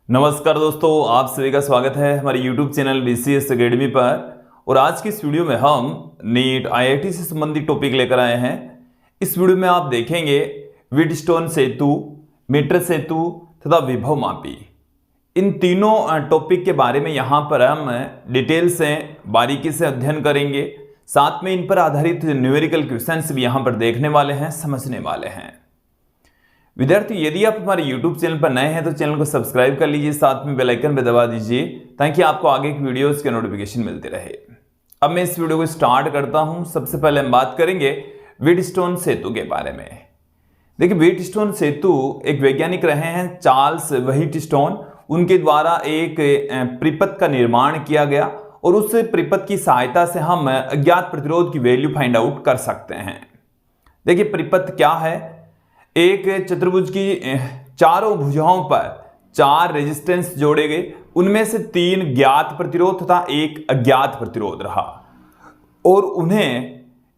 नमस्कार दोस्तों, आप सभी का स्वागत है हमारे YouTube चैनल BCS अकेडमी पर। और आज की इस वीडियो में हम नीट IIT से संबंधित टॉपिक लेकर आए हैं। इस वीडियो में आप देखेंगे व्हीटस्टोन सेतु, मीटर सेतु तथा विभव मापी। इन तीनों टॉपिक के बारे में यहाँ पर हम डिटेल से बारीकी से अध्ययन करेंगे। साथ में इन पर आधारित न्यूमेरिकल क्वेश्चंस भी यहाँ पर देखने वाले हैं, समझने वाले हैं। विद्यार्थी, यदि आप हमारे YouTube चैनल पर नए हैं तो चैनल को सब्सक्राइब कर लीजिए, साथ में बेल आइकन पे दबा दीजिए ताकि आपको आगे की वीडियोस के नोटिफिकेशन मिलते रहे। अब मैं इस वीडियो को स्टार्ट करता हूं। सबसे पहले हम बात करेंगे व्हीटस्टोन सेतु के बारे में। देखिए, व्हीटस्टोन सेतु एक वैज्ञानिक रहे हैं चार्ल्स व्हीटस्टोन। उनके द्वारा एक परिपथ का निर्माण किया गया और उस परिपथ की सहायता से हम अज्ञात प्रतिरोध की वैल्यू फाइंड आउट कर सकते हैं। देखिए, परिपथ क्या है? एक चतुर्भुज की चारों भुजाओं पर 4 रेजिस्टेंस जोड़े गए, उनमें से 3 ज्ञात प्रतिरोध तथा एक अज्ञात प्रतिरोध रहा और उन्हें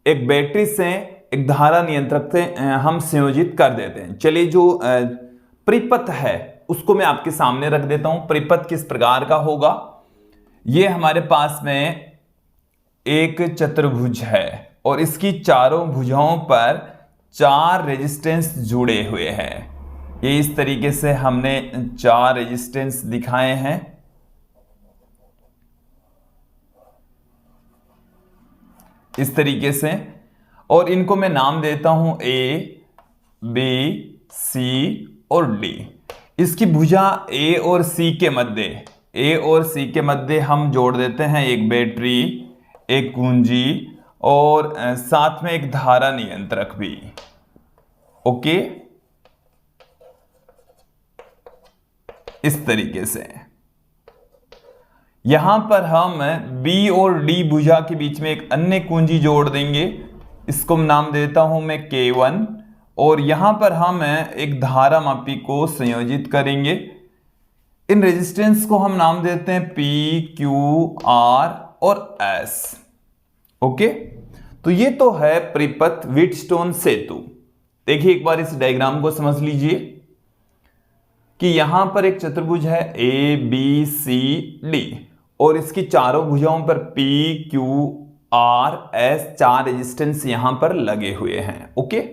एक बैटरी से एक धारा नियंत्रक से हम संयोजित कर देते हैं। चलिए, जो परिपथ है उसको मैं आपके सामने रख देता हूं। परिपथ किस प्रकार का होगा? यह हमारे पास में एक चतुर्भुज है और इसकी चारों भुजाओं पर 4 रेजिस्टेंस जुड़े हुए हैं। ये इस तरीके से हमने 4 रेजिस्टेंस दिखाए हैं। इस तरीके से, और इनको मैं नाम देता हूं A, B, C और D। इसकी भुजा A और C के मध्य हम जोड़ देते हैं एक बैटरी, एक कुंजी और साथ में एक धारा नियंत्रक भी। ओके, इस तरीके से यहां पर हम B और D भुजा के बीच में एक अन्य कुंजी जोड़ देंगे। इसको नाम देता हूं मैं K1 और यहां पर हम एक धारा मापी को संयोजित करेंगे। इन रेजिस्टेंस को हम नाम देते हैं P, Q, R और S। ओके, तो ये तो है परिपथ व्हीटस्टोन सेतु। देखिए, एक बार इस डायग्राम को समझ लीजिए कि यहां पर एक चतुर्भुज है A, B, C, D और इसकी चारों भुजाओं पर P, Q, R, S 4 resistance यहां पर लगे हुए हैं। ओके,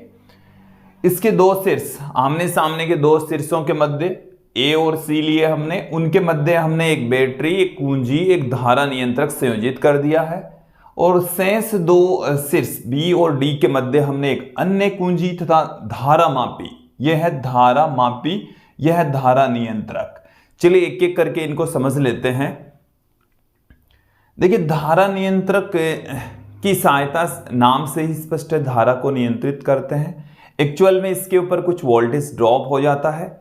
इसके 2 शीर्ष, आमने सामने के 2 शीर्षों के मध्य A और C लिए हमने, उनके मध्य हमने एक बैटरी, एक कुंजी, एक धारा नियंत्रक संयोजित कर दिया है और शेष 2 शीर्ष B और D के मध्य हमने एक अन्य कुंजी तथा धारा मापी, यह है धारा मापी, यह है धारा नियंत्रक। चलिए एक एक करके इनको समझ लेते हैं। देखिए, धारा नियंत्रक की सहायता नाम से ही स्पष्ट है, धारा को नियंत्रित करते हैं। एक्चुअल में इसके ऊपर कुछ वोल्टेज ड्रॉप हो जाता है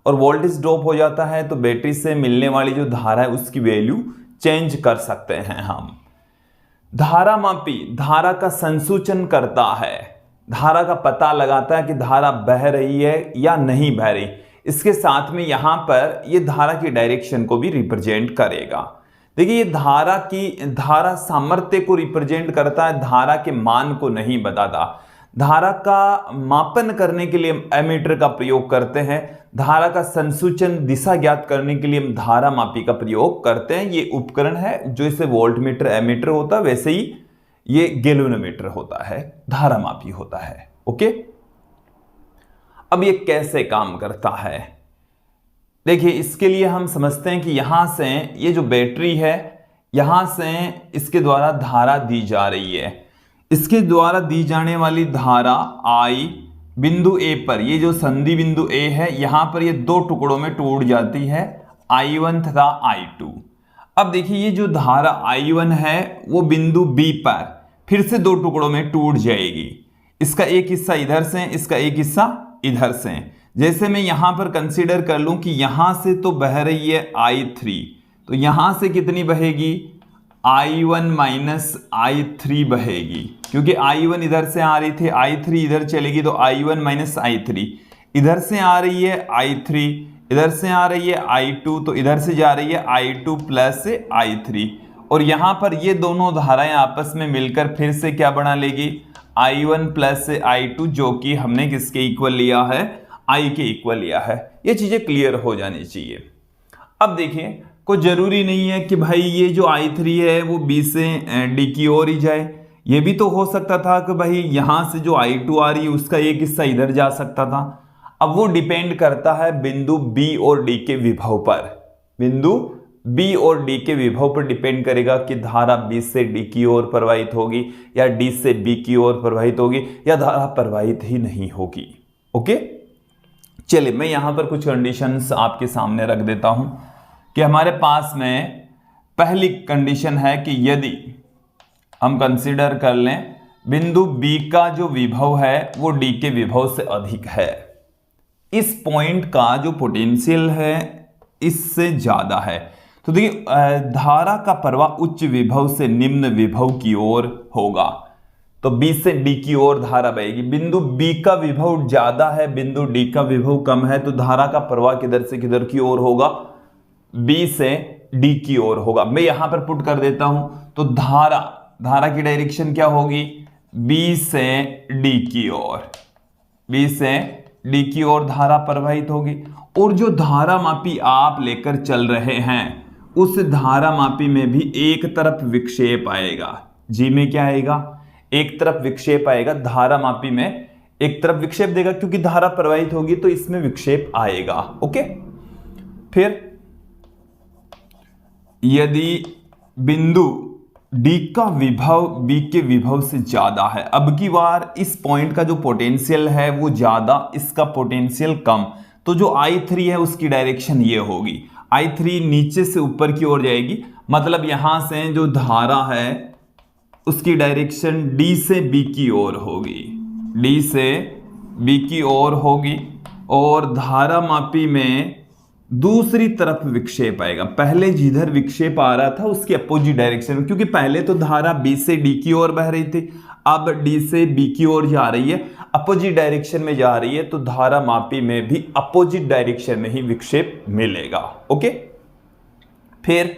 और वोल्टेज ड्रॉप हो जाता है तो बैटरी से मिलने वाली जो धारा है उसकी वैल्यू चेंज कर सकते हैं हम। धारा मापी धारा का संसूचन करता है, धारा का पता लगाता है कि धारा बह रही है या नहीं बह रही। इसके साथ में यहां पर ये धारा की डायरेक्शन को भी रिप्रेजेंट करेगा। देखिए, ये धारा सामर्थ्य को रिप्रेजेंट करता है, धारा के मान को नहीं बताता। धारा का मापन करने के लिए हम एमीटर का प्रयोग करते हैं। धारा का संसूचन दिशा ज्ञात करने के लिए हम धारा मापी का प्रयोग करते हैं। ये उपकरण है, जो इसे वोल्टमीटर एमीटर होता है वैसे ही ये गैल्वेनोमीटर होता है, धारा मापी होता है। ओके, अब ये कैसे काम करता है? देखिए, इसके लिए हम समझते हैं कि यहां से ये जो बैटरी है, यहां से इसके द्वारा धारा दी जा रही है। इसके द्वारा दी जाने वाली धारा I बिंदु A पर, ये जो संधि बिंदु A है, यहां पर ये 2 टुकड़ों में टूट जाती है, I1 तथा I2। अब देखिए, ये जो धारा I1 है वो बिंदु B पर फिर से 2 टुकड़ों में टूट जाएगी। इसका एक हिस्सा इधर से, इसका एक हिस्सा इधर से। जैसे मैं यहां पर कंसीडर कर लूं कि यहां से तो बह रही है I3, तो यहां से कितनी बहेगी? I1 माइनस I3 बहेगी, क्योंकि I1 इधर से आ रही थी, I3 इधर चलेगी तो I1 माइनस I3। इधर से आ रही है I3, इधर से आ रही है I2, तो इधर से जा रही है I2 प्लस I3। और यहां पर ये दोनों धाराएं आपस में मिलकर फिर से क्या बना लेगी? I1 प्लस I2, जो कि हमने किसके इक्वल लिया है? I के इक्वल लिया है। ये चीजें क्लियर हो जानी चाहिए। अब देखिए, कोई जरूरी नहीं है कि भाई ये जो I3 है वो B से D की ओर ही जाए। ये भी तो हो सकता था कि भाई यहां से जो I2 आ रही है उसका एक हिस्सा इधर जा सकता था। अब वो डिपेंड करता है बिंदु B और D के विभव पर। बिंदु B और D के विभव पर डिपेंड करेगा कि धारा B से D की ओर प्रवाहित होगी या D से B की ओर प्रवाहित होगी या धारा प्रवाहित ही नहीं होगी। ओके, चलिए मैं यहां पर कुछ कंडीशंस आपके सामने रख देता हूं कि हमारे पास में पहली कंडीशन है कि यदि हम कंसीडर कर लें बिंदु B का जो विभव है वो D के विभव से अधिक है, इस पॉइंट का जो पोटेंशियल है इससे ज्यादा है, तो देखिए धारा का प्रवाह उच्च विभव से निम्न विभव की ओर होगा। तो B से D की ओर धारा बहेगी। बिंदु B का विभव ज्यादा है, बिंदु D का विभव कम है, तो धारा का प्रवाह किधर से किधर की ओर होगा? B से D की ओर होगा। मैं यहां पर पुट कर देता हूं, तो धारा की डायरेक्शन क्या होगी? B से D की ओर, B से D की ओर धारा प्रवाहित होगी। और जो धारा मापी आप लेकर चल रहे हैं उस धारा मापी में भी एक तरफ विक्षेप आएगा। जी में क्या आएगा? एक तरफ विक्षेप आएगा। धारा मापी में एक तरफ विक्षेप देगा क्योंकि धारा प्रवाहित होगी तो इसमें विक्षेप आएगा। ओके, फिर यदि बिंदु D का विभव B के विभव से ज्यादा है, अब की बार इस पॉइंट का जो पोटेंशियल है वो ज्यादा, इसका पोटेंशियल कम, तो जो I3 है उसकी डायरेक्शन ये होगी। I3 नीचे से ऊपर की ओर जाएगी, मतलब यहां से जो धारा है उसकी डायरेक्शन D से B की ओर होगी, D से B की ओर होगी। और धारा मापी में दूसरी तरफ विक्षेप आएगा। पहले जिधर विक्षेप आ रहा था उसकी अपोजिट डायरेक्शन में, क्योंकि पहले तो धारा B से D की ओर बह रही थी, अब D से B की ओर जा रही है, अपोजिट डायरेक्शन में जा रही है, तो धारा मापी में भी अपोजिट डायरेक्शन में ही विक्षेप मिलेगा। ओके, फिर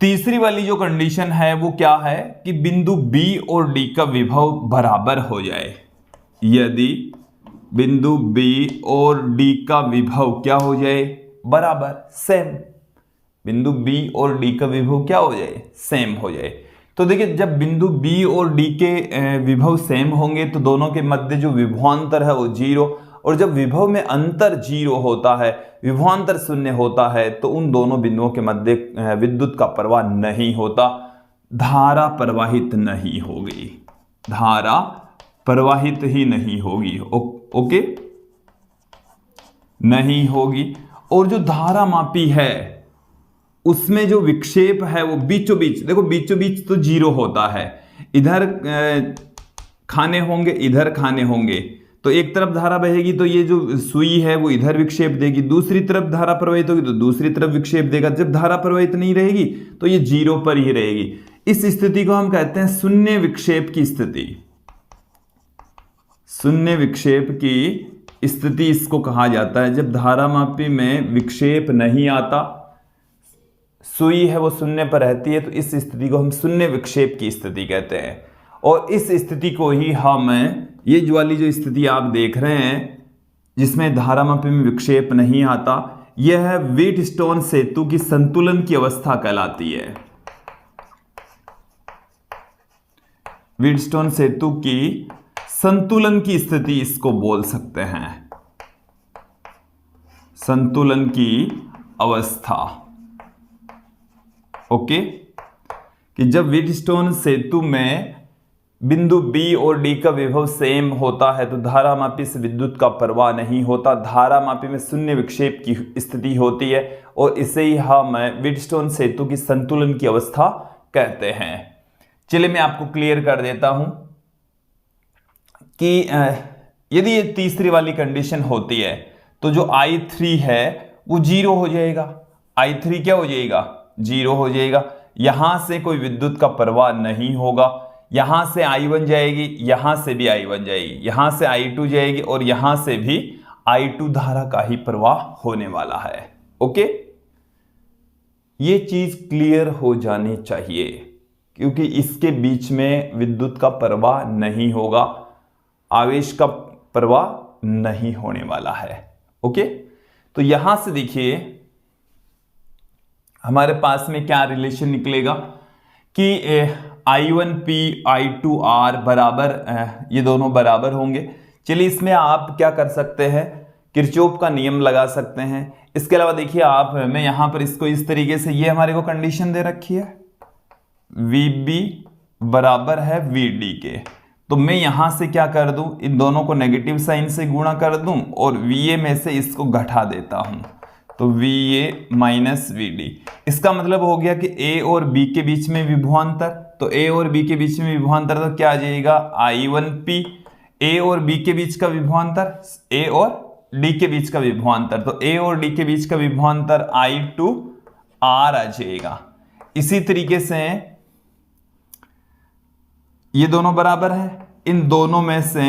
तीसरी वाली जो कंडीशन है वो क्या है कि बिंदु B और D का विभव बराबर हो जाए। यदि बिंदु B और D का विभव क्या हो जाए? बराबर, सेम। बिंदु B और D का विभव क्या हो जाए? सेम हो जाए। तो देखिए, जब बिंदु B और D के विभव सेम होंगे तो दोनों के मध्य जो विभवांतर है वो 0, और जब विभव में अंतर 0 होता है, विभवांतर 0 होता है, तो उन दोनों बिंदुओं के मध्य विद्युत का प्रवाह नहीं होता, धारा प्रवाहित नहीं होगी, धारा प्रवाहित ही नहीं होगी। ओके, नहीं होगी। और जो धारा मापी है उसमें जो विक्षेप है वो बीचों बीच, देखो बीचों बीच तो 0 होता है, इधर खाने होंगे इधर खाने होंगे, तो एक तरफ धारा बहेगी तो ये जो सुई है वो इधर विक्षेप देगी, दूसरी तरफ धारा प्रवाहित होगी तो दूसरी तरफ विक्षेप देगा। जब धारा प्रवाहित नहीं रहेगी तो ये 0 पर ही रहेगी। इस स्थिति को हम कहते हैं शून्य विक्षेप की स्थिति। शून्य विक्षेप की स्थिति इसको कहा जाता है, जब धारा मापी में विक्षेप नहीं आता, सुई है वो शून्य पर रहती है, तो इस स्थिति को हम शून्य विक्षेप की स्थिति कहते हैं। और इस स्थिति को ही हम, ये जो वाली जो स्थिति आप देख रहे हैं जिसमें धारा मापी में विक्षेप नहीं आता, यह है व्हीटस्टोन सेतु की संतुलन की अवस्था कहलाती है। व्हीटस्टोन सेतु की संतुलन की स्थिति इसको बोल सकते हैं, संतुलन की अवस्था। ओके, कि जब व्हीटस्टोन सेतु में बिंदु B और D का विभव सेम होता है तो धारा मापी से विद्युत का प्रवाह नहीं होता, धारा मापी में शून्य विक्षेप की स्थिति होती है, और इसे ही हम व्हीटस्टोन सेतु की संतुलन की अवस्था कहते हैं। चलिए मैं आपको क्लियर कर देता हूं कि यदि ये तीसरी वाली कंडीशन होती है तो जो I3 है वो 0 हो जाएगा। I3 क्या हो जाएगा? 0 हो जाएगा। यहां से कोई विद्युत का प्रवाह नहीं होगा, यहां से I1 जाएगी, यहां से भी I1 जाएगी, यहां से I2 जाएगी, और यहां से भी I2 धारा का ही प्रवाह होने वाला है। ओके, ये चीज क्लियर हो जानी चाहिए, क्योंकि इसके बीच में विद्युत का प्रवाह नहीं होगा, आवेश का प्रवाह नहीं होने वाला है। ओके, तो यहां से देखिए हमारे पास में क्या रिलेशन निकलेगा कि I1P I2R बराबर, ये दोनों बराबर होंगे। चलिए इसमें आप क्या कर सकते हैं, किरचॉफ का नियम लगा सकते हैं। इसके अलावा देखिए आप, मैं यहां पर इसको इस तरीके से, ये हमारे को कंडीशन दे रखी है VB बराबर है VD के, तो मैं यहां से क्या कर दूं, इन दोनों को नेगेटिव साइन से गुणा कर दूं और VA में से इसको घटा देता हूं, तो VA माइनस VD। इसका मतलब हो गया कि A और B के बीच में विभवांतर, तो A और B के बीच में विभवांतर तो क्या आ जाएगा I1P, A और B के बीच का विभवांतर, A और D के बीच का विभवांतर, तो A और D के बीच का विभवांतर I2R आ जाएगा। इसी तरीके से ये दोनों बराबर है, इन दोनों में से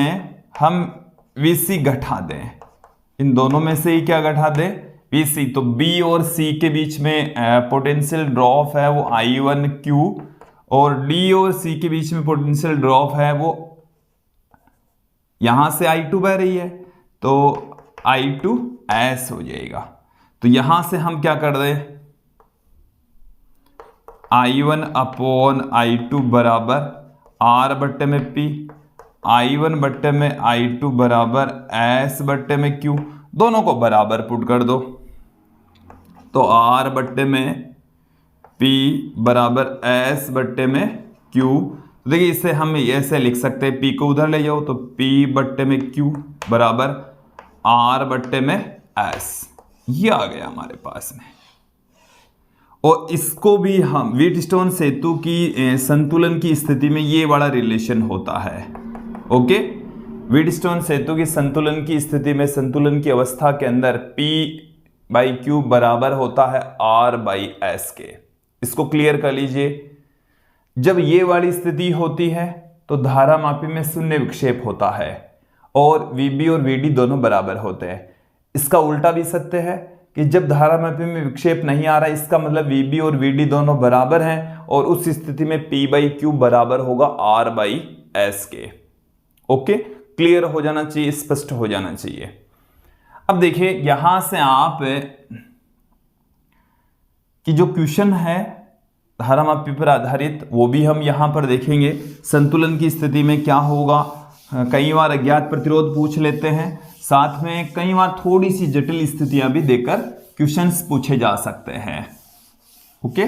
हम VC घटा दें, इन दोनों में से ही क्या घटा दें VC, तो B और C के बीच में पोटेंशियल ड्रॉप है वो I1Q और D और C के बीच में पोटेंशियल ड्रॉप है वो, यहां से I2 बह रही है तो I2S हो जाएगा। तो यहां से हम क्या कर दें, I1 अपॉन I2 बराबर R बट्टे में P, I1 बट्टे में I2 बराबर S बट्टे में Q, दोनों को बराबर पुट कर दो, तो R बट्टे में P बराबर S बट्टे में Q। तो देखिए इसे हम ऐसे लिख सकते हैं, P को उधर ले जाओ तो P बट्टे में Q बराबर R बट्टे में S, ये आ गया हमारे पास में। और इसको भी हम व्हीटस्टोन सेतु की संतुलन की स्थिति में ये वाला रिलेशन होता है। ओके, व्हीटस्टोन सेतु की संतुलन की स्थिति में, संतुलन की अवस्था के अंदर P/Q बराबर होता है R/S के। इसको क्लियर कर लीजिए। जब ये वाली स्थिति होती है तो धारामापी में शून्य विक्षेप होता है और VB और VD दोनों बराबर होते हैं। इसका उल्टा भी सत्य है कि जब धारामापी में विक्षेप नहीं आ रहा, इसका मतलब VB और VD दोनों बराबर हैं और उस स्थिति में P/Q बराबर होगा R/S के। ओके, क्लियर हो जाना चाहिए, स्पष्ट हो जाना चाहिए। अब देखिए यहां से आप कि जो क्वेश्चन है धारामापी पर आधारित वो भी हम यहां पर देखेंगे। संतुलन की स्थिति में क्या होगा, कई बार अज्ञात प्रतिरोध पूछ लेते हैं, साथ में कई बार थोड़ी सी जटिल स्थितियां भी देकर क्वेश्चंस पूछे जा सकते हैं। ओके,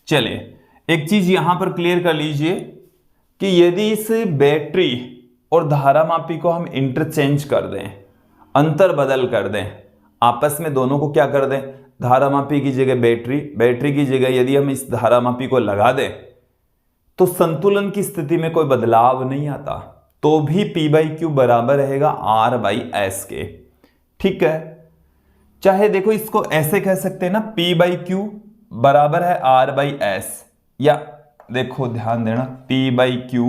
चलिए एक चीज यहां पर क्लियर कर लीजिए कि यदि इस बैटरी और धारामापी को हम इंटरचेंज कर दें, अंतर बदल कर दें, आपस में दोनों को क्या कर दें, धारामापी की जगह बैटरी, बैटरी की जगह यदि हम इस धारामापी को लगा दें तो संतुलन की स्थिति में कोई बदलाव नहीं आता, तो भी P/Q बराबर रहेगा R/S के। ठीक है, चाहे देखो इसको ऐसे कह सकते हैं ना, P/Q बराबर है R/S, या देखो ध्यान देना P/Q,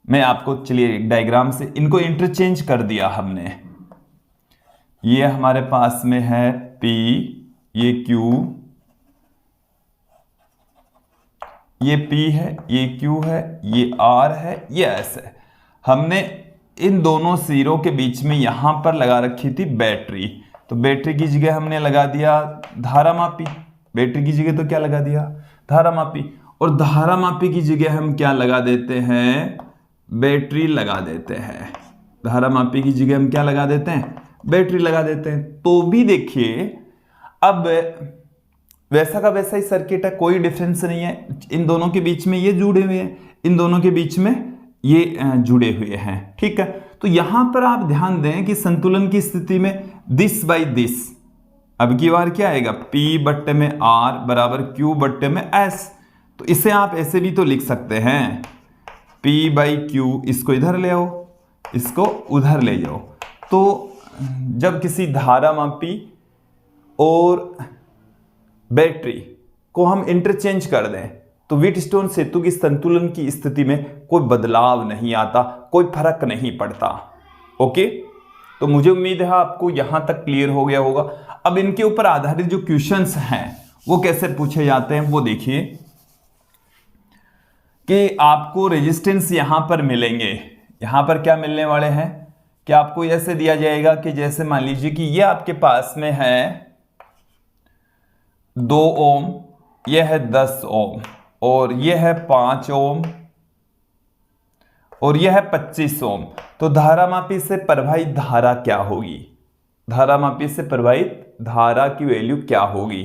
मैं आपको चलिए डायग्राम से इनको इंटरचेंज कर दिया हमने। ये हमारे पास में है P, ये Q, ये P है, ये Q है, ये R है, ये S है। हमने इन दोनों सिरों के बीच में यहां पर लगा रखी थी बैटरी, तो बैटरी की जगह हमने लगा दिया धारामापी, बैटरी की जगह तो क्या लगा दिया धारामापी, और धारामापी की जगह हम क्या लगा देते हैं, बैटरी लगा देते हैं। धारामापी की जगह हम क्या लगा देते हैं, बैटरी लगा देते हैं। तो भी देखिए अब वैसा का वैसा ही सर्किट है, कोई डिफरेंस नहीं है। इन दोनों के बीच में ये जुड़े हुए हैं, इन दोनों के बीच में ये जुड़े हुए हैं। ठीक है, तो यहां पर आप ध्यान दें कि संतुलन की स्थिति में दिस बाई दिस, अब की बार क्या आएगा, P बट्टे में R बराबर Q बट्टे में S। तो इसे आप ऐसे भी तो लिख सकते हैं, P/Q, इसको इधर ले आओ, इसको उधर ले जाओ। तो जब किसी धारामापी और बैटरी को हम इंटरचेंज कर दें तो व्हीटस्टोन सेतु की संतुलन की स्थिति में कोई बदलाव नहीं आता, कोई फर्क नहीं पड़ता। ओके, तो मुझे उम्मीद है आपको यहां तक क्लियर हो गया होगा। अब इनके ऊपर आधारित जो क्वेश्चंस हैं वो कैसे पूछे जाते हैं वो देखिए कि आपको रेजिस्टेंस यहां पर मिलेंगे। यहां पर क्या मिलने वाले हैं कि आपको ऐसे दिया जाएगा कि जैसे मान लीजिए कि ये आपके पास में है 2 ओम, यह है 10 ओम, और यह है 5 ओम, और यह है 25 ओम। तो धारामापी से प्रवाहित धारा क्या होगी? धारामापी से प्रवाहित धारा की वैल्यू क्या होगी?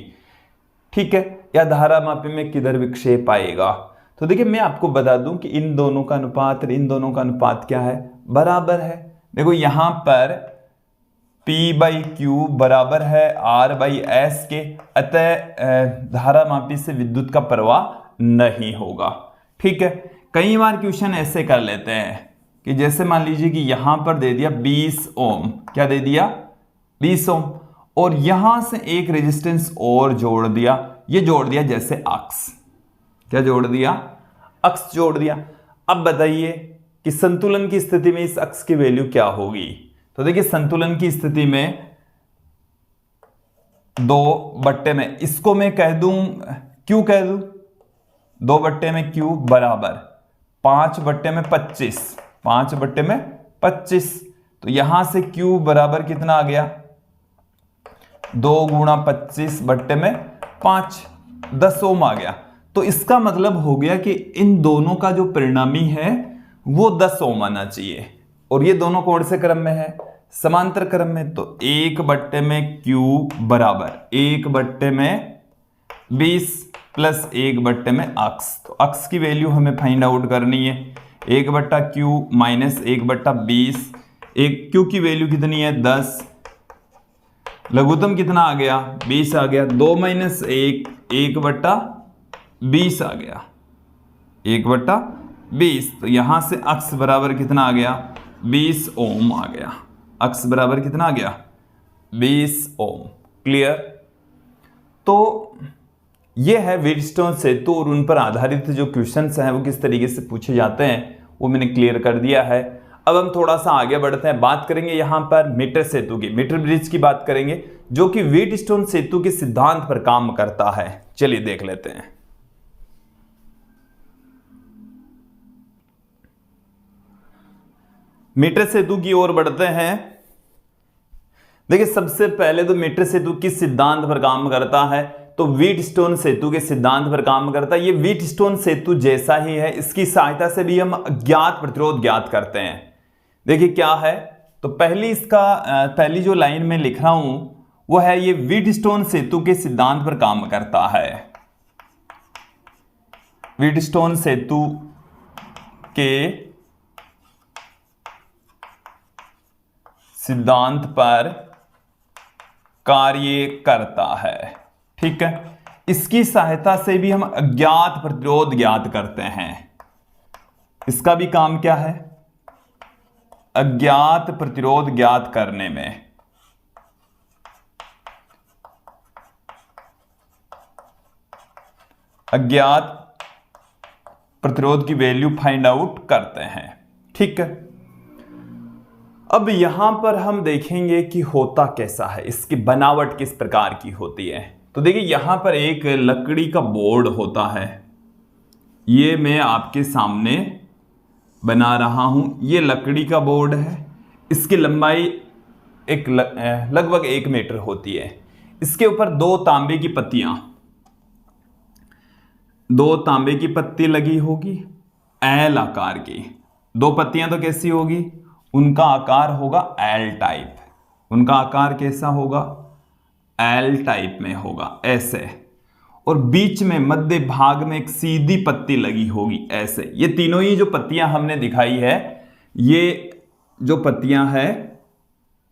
ठीक है, या धारामापी में किधर विक्षेप आएगा? तो देखिए मैं आपको बता दूं कि इन दोनों का अनुपात और इन दोनों का अनुपात क्या है? बराबर है। देखो यहां पर P/Q बराबर है R/S के, अतः धारामापी से विद्युत का प्रवाह नहीं होगा। ठीक है, कई बार क्वेश्चन ऐसे कर लेते हैं कि जैसे मान लीजिए कि यहां पर दे दिया 20 ओम, क्या दे दिया? 20 ओम, और यहां से एक रेजिस्टेंस और जोड़ दिया, ये जोड़ दिया जैसे अक्स, क्या जोड़ दिया? अक्स जोड़ दिया। अब बताइए कि संतुलन की स्थिति में इस अक्स की वैल्यू क्या होगी? तो देखिए संतुलन की स्थिति में 2/में इसको मैं कह दूं, क्यू कह दूं, 2/Q बराबर 5/25, 5/25। तो यहां से Q बराबर कितना आ गया? 2 गुणा 25/5, 10 ओम आ गया। तो इसका मतलब हो गया कि इन दोनों का जो परिणामी है वो 10 ओम आना चाहिए, और ये दोनों कौन से क्रम में है? समांतर क्रम में। तो 1/Q बराबर 1/20 प्लस 1/में अक्स। तो अक्स की वैल्यू हमें फाइंड आउट करनी है। 1/Q माइनस 1/20, एक Q की वैल्यू कितनी है? 10, लघुत्तम कितना आ गया? 20 आ गया। 2 माइनस 1, 1/20 आ गया, 1/20। तो यहां से अक्स बराबर कितना आ गया? 20 ओम आ गया। अक्स बराबर कितना आ गया? 20 ओम। क्लियर? तो ये है व्हीटस्टोन सेतु, और उन पर आधारित जो क्वेश्चंस हैं वो किस तरीके से पूछे जाते हैं वो मैंने क्लियर कर दिया है। अब हम थोड़ा सा आगे बढ़ते हैं, बात करेंगे यहां पर मीटर सेतु की, मीटर ब्रिज की बात करेंगे, जो कि व्हीटस्टोन सेतु के सिद्धांत पर काम करता है। चलिए देख लेते हैं। मीटर सेतु की ओर बढ़ते हैं। देखिए सबसे पहले तो मीटर सेतु किस सिद्धांत पर काम करता है? तो व्हीटस्टोन सेतु के सिद्धांत पर काम करता है। ये व्हीटस्टोन सेतु जैसा ही है, इसकी सहायता से भी हम अज्ञात प्रतिरोध ज्ञात करते हैं। देखिए क्या है, तो पहली जो लाइन में लिख रहा हूं वो है ये व्हीटस्टोन सेतु के सिद्धांत पर काम करता है। व्हीटस्टोन सेतु के सिद्धांत पर कार्य करता है। ठीक है, इसकी सहायता से भी हम अज्ञात प्रतिरोध ज्ञात करते हैं। इसका भी काम क्या है? अज्ञात प्रतिरोध ज्ञात करने में। अज्ञात प्रतिरोध की वैल्यू फाइंड आउट करते हैं। ठीक है, अब यहां पर हम देखेंगे कि होता कैसा है, इसकी बनावट किस प्रकार की होती है। तो देखिए यहां पर एक लकड़ी का बोर्ड होता है, ये मैं आपके सामने बना रहा हूं। ये लकड़ी का बोर्ड है, इसकी लंबाई लगभग 1 मीटर होती है। इसके ऊपर 2 तांबे की पत्तियां, 2 तांबे की पत्ती लगी होगी एल आकार की। 2 पत्तियां तो कैसी होगी? उनका आकार होगा एल टाइप। उनका आकार कैसा होगा? एल टाइप में होगा, ऐसे। और बीच में मध्य भाग में एक सीधी पत्ती लगी होगी, ऐसे। ये तीनों ही जो पत्तियां हमने दिखाई है, ये जो पत्तियां है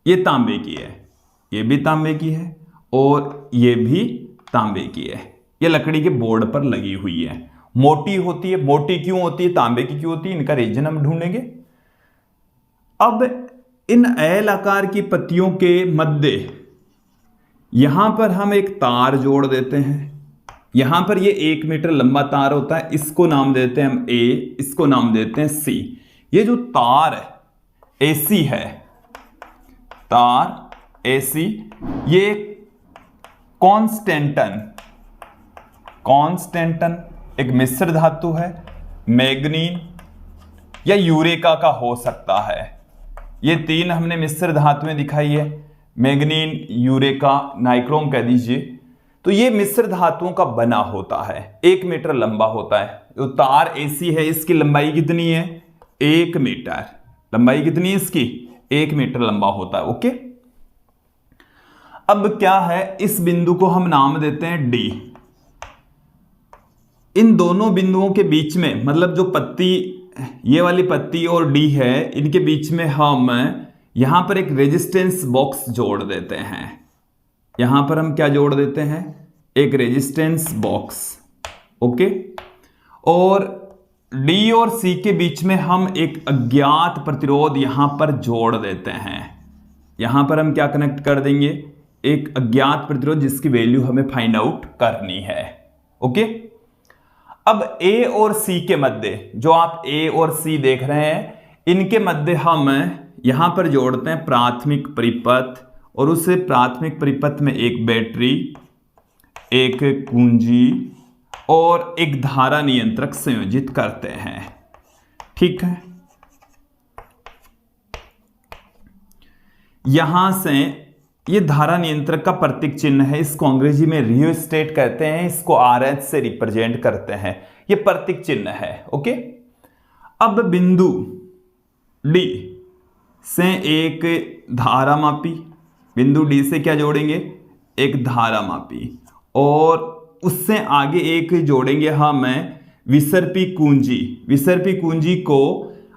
ये तांबे की है, ये भी तांबे की है और ये भी तांबे की है। ये लकड़ी के बोर्ड पर लगी हुई है, मोटी होती है। मोटी क्यों होती है? तांबे की क्यों होती है? इनका रीजन हम ढूंढेंगे। अब इन एल आकार की पत्तियों के मध्य यहां पर हम एक तार जोड़ देते हैं। यहां पर ये 1 मीटर लंबा तार होता है, इसको नाम देते हैं हम ए, इसको नाम देते हैं सी। ये जो तार है एसी है, तार एसी, ये कॉन्स्टेंटन एक मिश्र धातु है, मैग्नीन या यूरेका का हो सकता है। ये 3 हमने मिश्र धातुएं दिखाई है, मैग्नीन, यूरेका, नाइक्रोम कह दीजिए। तो ये मिश्र धातुओं का बना होता है, 1 मीटर लंबा होता है। जो तार AC है इसकी लंबाई कितनी है? 1 मीटर। लंबाई कितनी है इसकी? 1 मीटर लंबा होता है। ओके, अब क्या है, इस बिंदु को हम नाम देते हैं D। इन दोनों बिंदुओं के बीच में, मतलब जो पत्ती, ये वाली पत्ती और D है, इनके बीच में हम यहां पर एक रेजिस्टेंस बॉक्स जोड़ देते हैं। यहां पर हम क्या जोड़ देते हैं? एक रेजिस्टेंस बॉक्स। ओके, और D और C के बीच में हम एक अज्ञात प्रतिरोध यहां पर जोड़ देते हैं। यहां पर हम क्या कनेक्ट कर देंगे? एक अज्ञात प्रतिरोध जिसकी वैल्यू हमें फाइंड आउट करनी है। ओके, अब A और C के मध्य, जो आप A और C देख रहे हैं, इनके मध्य हम यहां पर जोड़ते हैं प्राथमिक परिपथ, और उससे प्राथमिक परिपथ में एक बैटरी, एक कुंजी और एक धारा नियंत्रक संयोजित करते हैं। ठीक है, यहां से ये धारा नियंत्रक का प्रतीक चिन्ह है, इसको अंग्रेजी में रियोस्टेट कहते हैं, इसको RH से रिप्रेजेंट करते हैं, ये प्रतीक चिन्ह है। ओके, अब बिंदु D से एक धारा मापी, बिंदु D से क्या जोड़ेंगे? एक धारा मापी, और उससे आगे एक जोड़ेंगे हम विसर्पी कुंजी। विसर्पी कुंजी को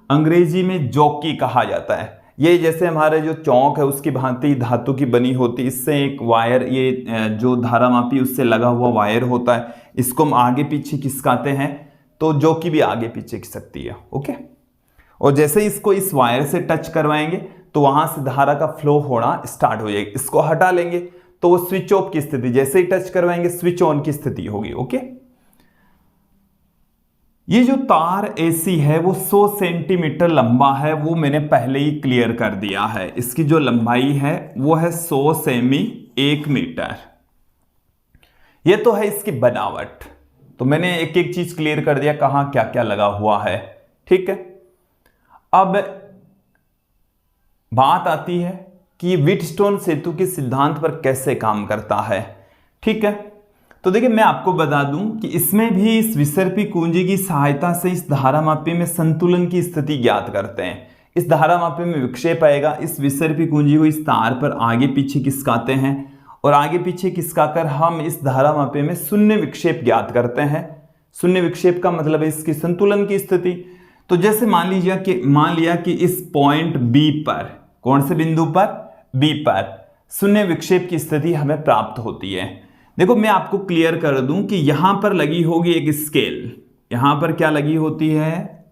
अंग्रेजी में जॉकी कहा जाता है। ये जैसे हमारे जो चौक है उसकी भांति धातु की बनी होती, इससे एक वायर, ये जो धारा मापी उससे लगा हुआ वायर होता है, इसको हम आगे पीछे खिसकाते हैं तो जॉकी भी आगे पीछे खिसकती है। ओके, और जैसे इसको इस वायर से टच करवाएंगे तो वहां से धारा का फ्लो होना स्टार्ट हो जाएगी। इसको हटा लेंगे तो वो स्विच ऑफ की स्थिति, जैसे ही टच करवाएंगे स्विच ऑन की स्थिति होगी। ओके, ये जो तार AC है वो 100 सेंटीमीटर लंबा है, वो मैंने पहले ही क्लियर कर दिया है। इसकी जो लंबाई है वो है 100 सेमी, 1 मीटर। ये तो है इसकी बनावट, तो मैंने एक एक चीज क्लियर कर दिया कहां क्या क्या लगा हुआ है। ठीक है, अब बात आती है कि व्हीटस्टोन सेतु के सिद्धांत पर कैसे काम करता है। ठीक है, तो देखिए मैं आपको बता दूं कि इसमें भी इस विसर्पी कुंजी की सहायता से इस धारामापी में संतुलन की स्थिति ज्ञात करते हैं। इस धारामापी में विक्षेप आएगा, इस विसर्पी कुंजी को इस तार पर आगे पीछे खिसकाते हैं, और आगे पीछे खिसकाकर हम इस धारामापी में शून्य विक्षेप ज्ञात करते हैं। शून्य विक्षेप का मतलब है इसकी संतुलन की स्थिति। तो जैसे मान लिया कि इस पॉइंट B पर, कौन से बिंदु पर? B पर शून्य विक्षेप की स्थिति हमें प्राप्त होती है। देखो मैं आपको क्लियर कर दूं कि यहां पर लगी होगी एक स्केल, यहां पर क्या लगी होती है?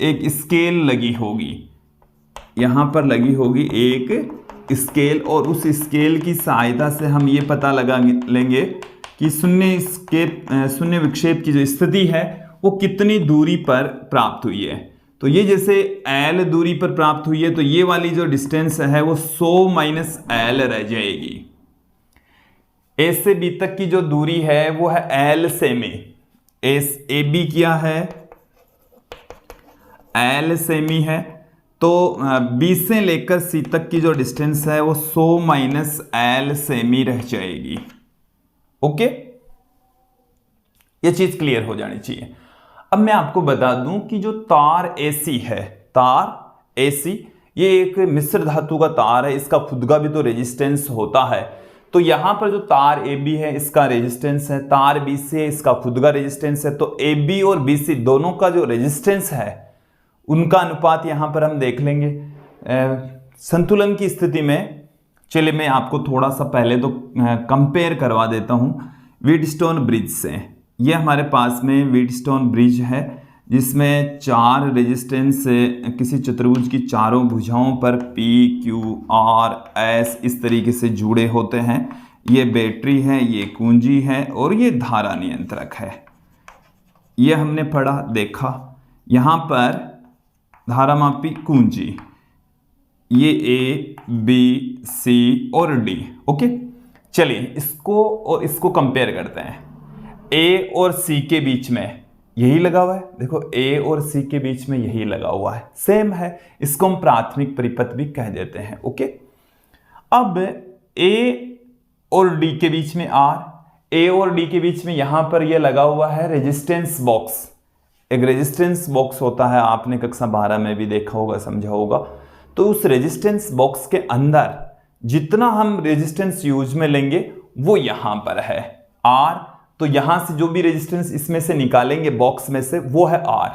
एक स्केल लगी होगी, यहां पर लगी होगी एक स्केल, और उस स्केल की सहायता से हम ये पता लगा लेंगे कि शून्य विक्षेप की जो स्थिति है वो कितनी दूरी पर प्राप्त हुई है। तो ये जैसे L दूरी पर प्राप्त हुई है, तो ये वाली जो डिस्टेंस है वो 100 माइनस L रह जाएगी। A से B तक की जो दूरी है वो है L सेमी। AB क्या है? L सेमी है। तो B से लेकर C तक की जो डिस्टेंस है वो 100 माइनस L सेमी रह जाएगी। ओके, ये चीज क्लियर हो जानी चाहिए। अब मैं आपको बता दूं कि जो तार AC है, तार AC, ये एक मिश्र धातु का तार है, इसका खुद का भी तो रेजिस्टेंस होता है। तो यहां पर जो तार AB है इसका रेजिस्टेंस है, तार BC है इसका खुद का रेजिस्टेंस है। तो AB और BC दोनों का जो रेजिस्टेंस है उनका अनुपात यहां पर हम देख लेंगे संतुलन की स्थिति में। चलिए मैं आपको थोड़ा सा पहले तो कंपेयर करवा देता हूं व्हीटस्टोन ब्रिज से। ये हमारे पास में व्हीटस्टोन ब्रिज है जिसमें 4 रेजिस्टेंस किसी चतुर्भुज की चारों भुजाओं पर P, Q, R, S इस तरीके से जुड़े होते हैं। ये बैटरी है, ये कुंजी है और ये धारा नियंत्रक है। ये हमने पढ़ा देखा। यहाँ पर धारामापी कुंजी, ये A, B, C और D। ओके, चलिए इसको और इसको कंपेयर करते हैं। A और C के बीच में यही लगा हुआ है, देखो A और C के बीच में यही लगा हुआ है, सेम है। इसको हम प्राथमिक परिपथ भी कह देते हैं। ओके, अब A और D के बीच में R, ए और डी के बीच में यहां पर यह लगा हुआ है रेजिस्टेंस बॉक्स। एक रेजिस्टेंस बॉक्स होता है, आपने कक्षा 12 में भी देखा होगा, समझा होगा। तो उस रेजिस्टेंस बॉक्स के अंदर जितना हम रेजिस्टेंस यूज में लेंगे वो यहां पर है R। तो यहां से जो भी रेजिस्टेंस इसमें से निकालेंगे बॉक्स में से वो है R।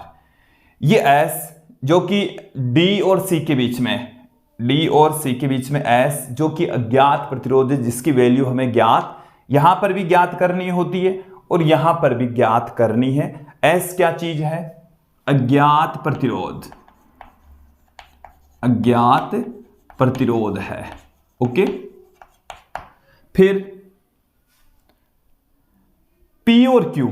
ये S जो कि D और C के बीच में, D और C के बीच में S जो कि अज्ञात प्रतिरोध है, जिसकी वैल्यू हमें ज्ञात यहां पर भी ज्ञात करनी होती है और यहां पर भी ज्ञात करनी है। S क्या चीज है? अज्ञात प्रतिरोध, अज्ञात प्रतिरोध है। ओके, फिर P और Q,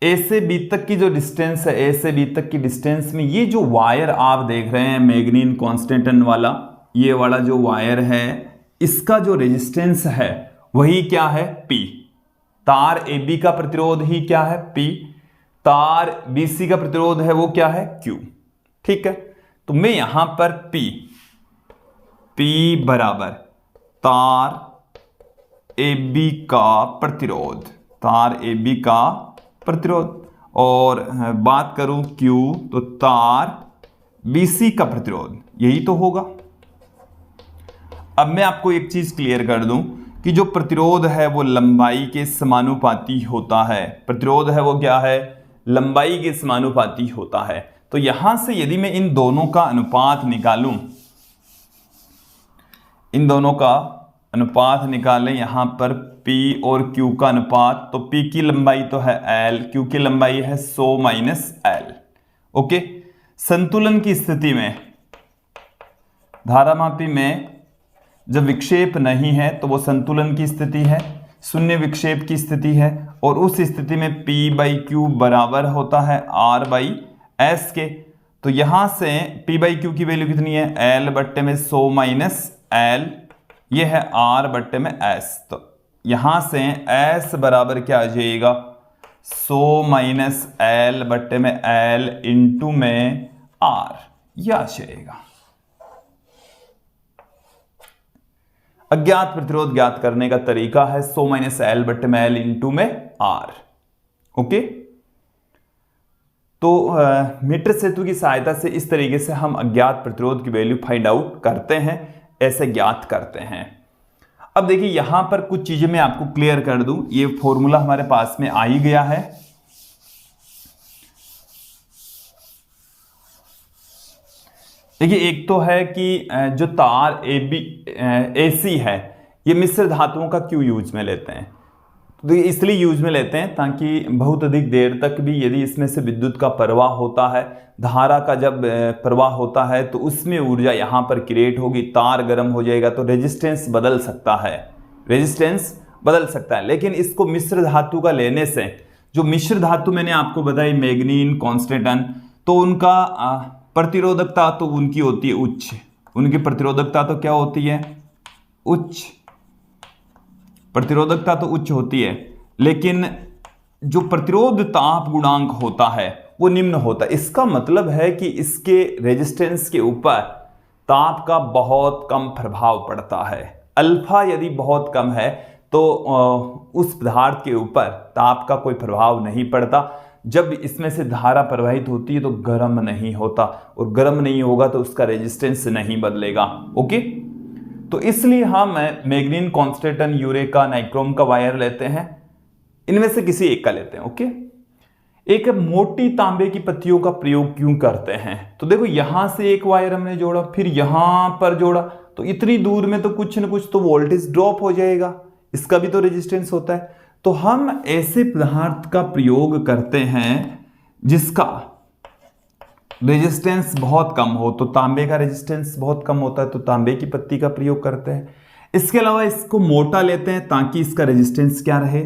A से B तक की जो डिस्टेंस है, A से B तक की डिस्टेंस में ये जो वायर आप देख रहे हैं मैग्नीन कॉन्स्टेंटन वाला, ये वाला जो वायर है, इसका जो रेजिस्टेंस है वही क्या है? P। तार AB का प्रतिरोध ही क्या है? P। तार BC का प्रतिरोध है वो क्या है? Q। ठीक है, तो मैं यहां पर P बराबर तार AB का प्रतिरोध, तार AB का प्रतिरोध, और बात करूं Q तो तार BC का प्रतिरोध, यही तो होगा। अब मैं आपको एक चीज क्लियर कर दूं कि जो प्रतिरोध है वो लंबाई के समानुपाती होता है। प्रतिरोध है वो क्या है? लंबाई के समानुपाती होता है। तो यहां से यदि मैं इन दोनों का अनुपात निकालूं, इन दोनों का अनुपात निकालें यहां पर P और Q का अनुपात, तो P की लंबाई तो है L, Q की लंबाई है 100 माइनस L। ओके, संतुलन की स्थिति में, धारामापी में जब विक्षेप नहीं है तो वो संतुलन की स्थिति है, शून्य विक्षेप की स्थिति है, और उस स्थिति में P बाई Q बराबर होता है R बाई S के। तो यहां से P बाई Q की वैल्यू कितनी है? L बट्टे में 100 माइनस L, ये है R बट्टे में S। तो यहां से S बराबर क्या आ जाएगा? 100 माइनस L बट्टे में L इंटू में R, यह आ जाएगा। अज्ञात प्रतिरोध ज्ञात करने का तरीका है 100 माइनस L बट्टे में L इंटू में R। ओके, तो मीटर सेतु की सहायता से इस तरीके से हम अज्ञात प्रतिरोध की वैल्यू फाइंड आउट करते हैं, ऐसे ज्ञात करते हैं। अब देखिए यहां पर कुछ चीजें मैं आपको क्लियर कर दूं। ये फॉर्मूला हमारे पास में आ ही गया है। देखिए एक तो है कि जो तार AC है, ये मिश्र धातुओं का क्यों यूज में लेते हैं? तो ये इसलिए यूज में लेते हैं ताकि बहुत अधिक देर तक भी यदि इसमें से विद्युत का प्रवाह होता है, धारा का जब प्रवाह होता है तो उसमें ऊर्जा यहाँ पर क्रिएट होगी, तार गर्म हो जाएगा तो रेजिस्टेंस बदल सकता है, रेजिस्टेंस बदल सकता है। लेकिन इसको मिश्र धातु का लेने से, जो मिश्र धातु मैंने आपको बताई मैग्नीन कॉन्स्टेंटन, तो उनका प्रतिरोधकता तो उनकी होती है उच्च, उनकी प्रतिरोधकता तो क्या होती है? उच्च, प्रतिरोधकता तो उच्च होती है, लेकिन जो प्रतिरोध ताप गुणांक होता है वो निम्न होता है। इसका मतलब है कि इसके रेजिस्टेंस के ऊपर ताप का बहुत कम प्रभाव पड़ता है। अल्फा यदि बहुत कम है तो उस पदार्थ के ऊपर ताप का कोई प्रभाव नहीं पड़ता। जब इसमें से धारा प्रवाहित होती है तो गर्म नहीं होता, और गर्म नहीं होगा तो उसका रेजिस्टेंस नहीं बदलेगा। ओके, तो इसलिए हम मैग्नीन कॉन्स्टेंटन, यूरेका, नाइक्रोम का वायर लेते हैं, इनमें से किसी एक का लेते हैं। ओके, एक मोटी तांबे की पत्तियों का प्रयोग क्यों करते हैं? तो देखो यहां से एक वायर हमने जोड़ा, फिर यहां पर जोड़ा, तो इतनी दूर में तो कुछ न कुछ तो वोल्टेज ड्रॉप हो जाएगा, इसका भी तो रेजिस्टेंस होता है। तो हम ऐसे पदार्थ का प्रयोग करते हैं जिसका रेजिस्टेंस बहुत कम हो, तो तांबे का रेजिस्टेंस बहुत कम होता है तो तांबे की पत्ती का प्रयोग करते हैं। इसके अलावा इसको मोटा लेते हैं ताकि इसका रेजिस्टेंस क्या रहे?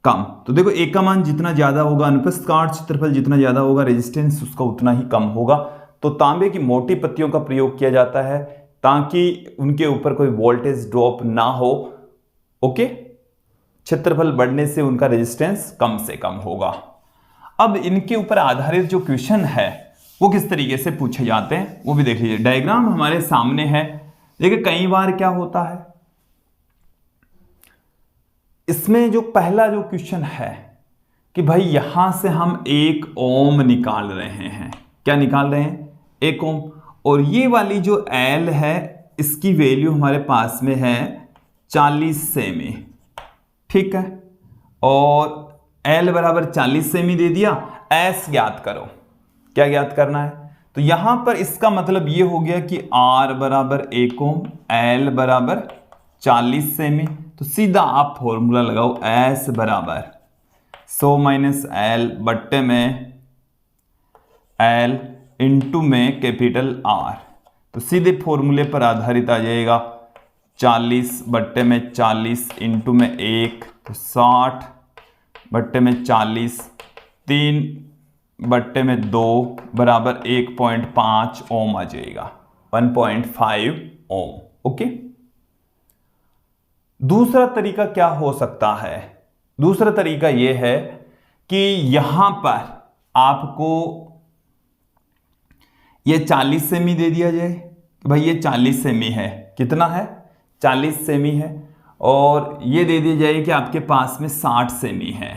कम। तो देखो एक का मान जितना ज्यादा होगा, अनुप्रस्थ काट क्षेत्रफल जितना ज्यादा होगा, रेजिस्टेंस उसका उतना ही कम होगा। तो तांबे की मोटी पत्तियों का प्रयोग किया जाता है ताकि उनके ऊपर कोई वोल्टेज ड्रॉप ना हो। ओके, क्षेत्रफल बढ़ने से उनका रेजिस्टेंस कम से कम होगा। अब इनके ऊपर आधारित जो क्वेश्चन है वो किस तरीके से पूछे जाते हैं वो भी देख लीजिए। डायग्राम हमारे सामने है। देखिए कई बार क्या होता है, इसमें जो पहला जो क्वेश्चन है कि भाई यहां से हम 1 ओम निकाल रहे हैं। क्या निकाल रहे हैं? 1 ओम। और ये वाली जो एल है इसकी वैल्यू हमारे पास में है 40 सेमी। ठीक है, और एल बराबर 40 सेमी दे दिया। एस ज्ञात करो। क्या ज्ञात करना है? तो यहां पर इसका मतलब ये हो गया कि आर बराबर 1 ओम, एल बराबर 40 सेमी। तो सीधा आप फॉर्मूला लगाओ, एस बराबर 100 माइनस एल बट्टे में एल इंटू में कैपिटल आर। तो सीधे फॉर्मूले पर आधारित आ जाएगा, 40 बट्टे में 40 इंटू में 1 तो 60 बट्टे में 40, 3 बट्टे में 2 बराबर 1.5 ओम आ जाएगा, 1.5 ओम। ओके। दूसरा तरीका क्या हो सकता है? दूसरा तरीका यह है कि यहां पर आपको यह 40 सेमी दे दिया जाए कि भाई ये 40 सेमी है। कितना है? 40 सेमी है। और ये दे दिया जाए कि आपके पास में 60 सेमी है।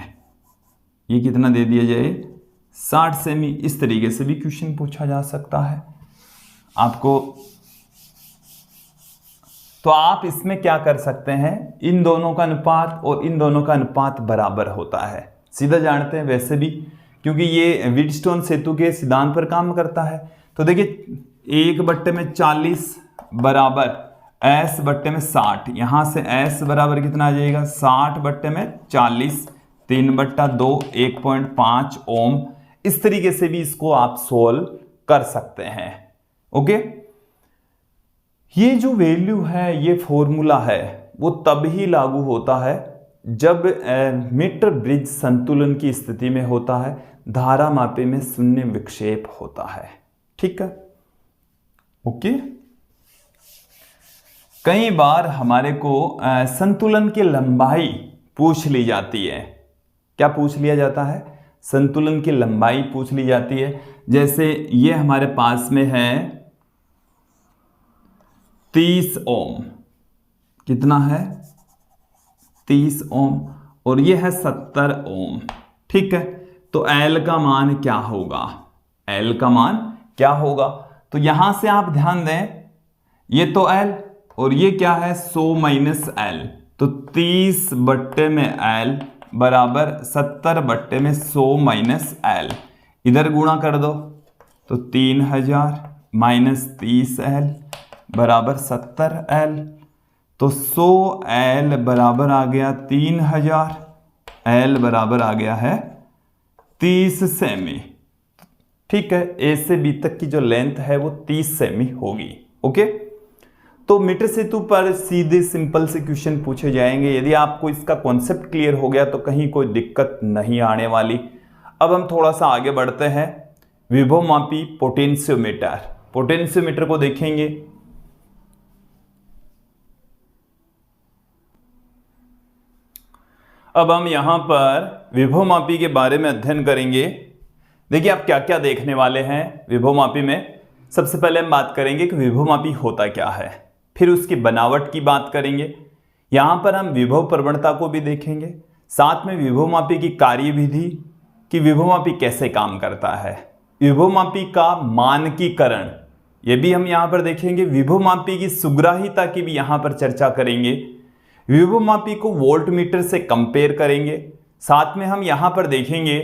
ये कितना दे दिया जाए? 60 सेमी। इस तरीके से भी क्वेश्चन पूछा जा सकता है आपको। तो आप इसमें क्या कर सकते हैं, इन दोनों का अनुपात और इन दोनों का अनुपात बराबर होता है। सीधा जानते हैं वैसे भी, क्योंकि ये व्हीटस्टोन सेतु के सिद्धांत पर काम करता है। तो देखिए 1 बट्टे में 40 बराबर S बट्टे में 60। यहां से S बराबर कितना आ जाएगा? 60 बट्टे में 40, 3/2, 1.5 ओम। इस तरीके से भी इसको आप सोल्व कर सकते हैं। ओके। ये जो वैल्यू है, ये फॉर्मूला है, वो तब ही लागू होता है जब मीटर ब्रिज संतुलन की स्थिति में होता है, धारा मापी में शून्य विक्षेप होता है। ठीक है। ओके। कई बार हमारे को संतुलन की लंबाई पूछ ली जाती है। क्या पूछ लिया जाता है? संतुलन की लंबाई पूछ ली जाती है। जैसे ये हमारे पास में है 30 ओम। कितना है? 30 ओम। और ये है 70 ओम। ठीक है। तो L का मान क्या होगा? L का मान क्या होगा? तो यहां से आप ध्यान दें, ये तो L और ये क्या है? 100 माइनस L। तो 30 बट्टे में L बराबर 70 बट्टे में 100 माइनस L। इधर गुणा कर दो तो 3000 माइनस 30L बराबर 70L। तो 100L बराबर आ गया 3000, L बराबर आ गया है 30 सेमी। ठीक है। ए से बी तक की जो लेंथ है वो 30 सेमी होगी। ओके। तो मीटर सेतु पर सीधे सिंपल से क्वेश्चन पूछे जाएंगे। यदि आपको इसका कॉन्सेप्ट क्लियर हो गया तो कहीं कोई दिक्कत नहीं आने वाली। अब हम थोड़ा सा आगे बढ़ते हैं। विभवमापी पोटेंशियोमीटर। पोटेंशियोमीटर को देखेंगे। अब हम यहां पर विभवमापी के बारे में अध्ययन करेंगे। देखिए आप क्या क्या देखने वाले हैं विभवमापी में। सबसे पहले हम बात करेंगे कि विभवमापी होता क्या है, फिर उसकी बनावट की बात करेंगे। यहां पर हम विभव प्रवणता को भी देखेंगे, साथ में विभवमापी की कार्यविधि कि विभवमापी कैसे काम करता है, विभवमापी का मानकीकरण ये भी हम यहां पर देखेंगे। विभवमापी की सुग्राह्यता की भी यहां पर चर्चा करेंगे। विभवमापी को वोल्टमीटर से कंपेयर करेंगे। साथ में हम यहां पर देखेंगे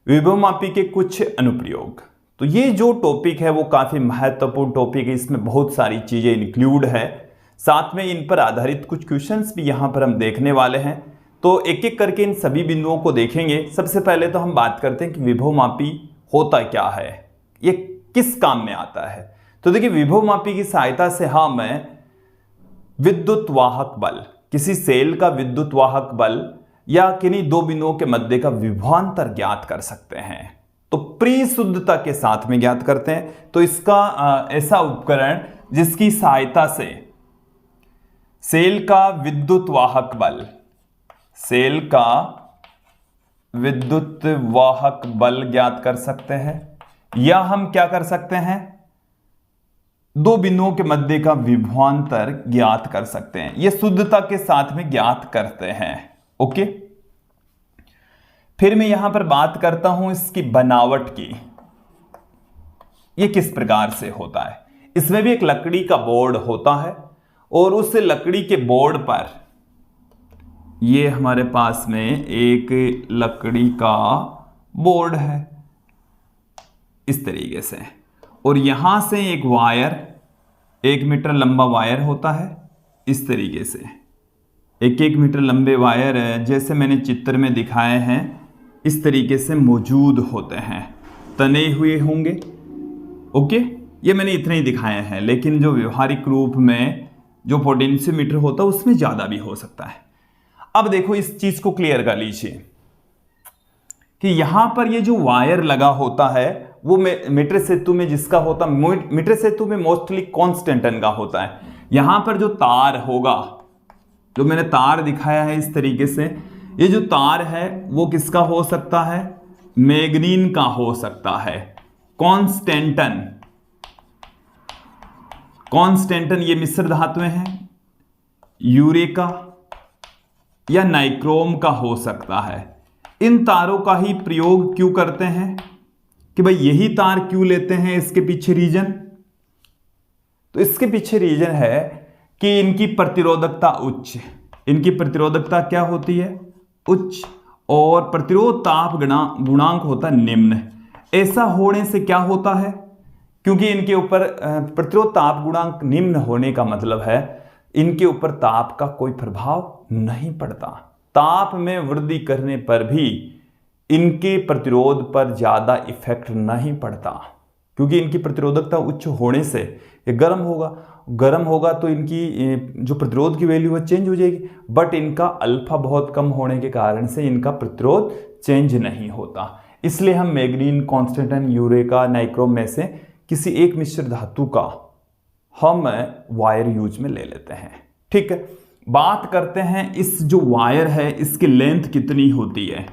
विभवमापी के कुछ अनुप्रयोग। तो ये जो टॉपिक है वो काफी महत्वपूर्ण टॉपिक है, इसमें बहुत सारी चीजें इंक्लूड है। साथ में इन पर आधारित कुछ क्वेश्चंस भी यहां पर हम देखने वाले हैं। तो एक एक करके इन सभी बिंदुओं को देखेंगे। सबसे पहले तो हम बात करते हैं कि विभवमापी होता क्या है, ये किस काम में आता है। तो देखिए विभवमापी की सहायता से हम विद्युत वाहक बल, किसी सेल का विद्युत वाहक बल या किन्हीं दो बिंदुओं के मध्य का विभवांतर ज्ञात कर सकते हैं। तो परिशुद्धता के साथ में ज्ञात करते हैं। तो इसका ऐसा उपकरण जिसकी सहायता से सेल का विद्युत वाहक बल, सेल का विद्युत वाहक बल ज्ञात कर सकते हैं, या हम क्या कर सकते हैं, दो बिंदुओं के मध्य का विभवांतर ज्ञात कर सकते हैं। यह शुद्धता के साथ में ज्ञात करते हैं। ओके, फिर मैं यहां पर बात करता हूं इसकी बनावट की, ये किस प्रकार से होता है। इसमें भी एक लकड़ी का बोर्ड होता है और उस लकड़ी के बोर्ड पर ये हमारे पास में एक लकड़ी का बोर्ड है इस तरीके से, और यहां से एक वायर, 1 मीटर लंबा वायर होता है इस तरीके से, 1 मीटर लंबे वायर जैसे मैंने चित्र में दिखाए हैं इस तरीके से मौजूद होते हैं, तने हुए होंगे। ओके, ये मैंने इतने ही दिखाए हैं, लेकिन जो व्यवहारिक रूप में जो पोटेंशियोमीटर होता है उसमें ज़्यादा भी हो सकता है। अब देखो इस चीज़ को क्लियर कर लीजिए कि यहां पर ये जो वायर लगा होता है वो मीटर सेतु में जिसका होता है, मीटर सेतु में मोस्टली कांस्टेंटन का होता है। यहां पर जो तार होगा, जो मैंने तार दिखाया है इस तरीके से, ये जो तार है वो किसका हो सकता है, मैग्नीन का हो सकता है। कांस्टेंटन, कांस्टेंटन ये मिश्र धातुएं हैं, यूरेका या नाइक्रोम का हो सकता है। इन तारों का ही प्रयोग क्यों करते हैं कि भाई यही तार क्यों लेते हैं, इसके पीछे रीजन, तो इसके पीछे रीजन है कि इनकी प्रतिरोधकता उच्च, इनकी प्रतिरोधकता क्या होती है, उच्च, और प्रतिरोध ताप गुणांक होता है निम्न। ऐसा होने से क्या होता है, क्योंकि इनके ऊपर प्रतिरोध ताप गुणांक निम्न होने का मतलब है इनके ऊपर ताप का कोई प्रभाव नहीं पड़ता। ताप में वृद्धि करने पर भी इनके प्रतिरोध पर ज़्यादा इफेक्ट नहीं पड़ता, क्योंकि इनकी प्रतिरोधकता उच्च होने से ये गर्म होगा तो इनकी जो प्रतिरोध की वैल्यू है चेंज हो जाएगी, बट इनका अल्फा बहुत कम होने के कारण से इनका प्रतिरोध चेंज नहीं होता। इसलिए हम मैग्नीन, कांस्टेंटन, यूरेका, नाइक्रोम में से किसी एक मिश्र धातु का हम वायर यूज में ले लेते हैं। ठीक है, बात करते हैं इस जो वायर है इसकी लेंथ कितनी होती है।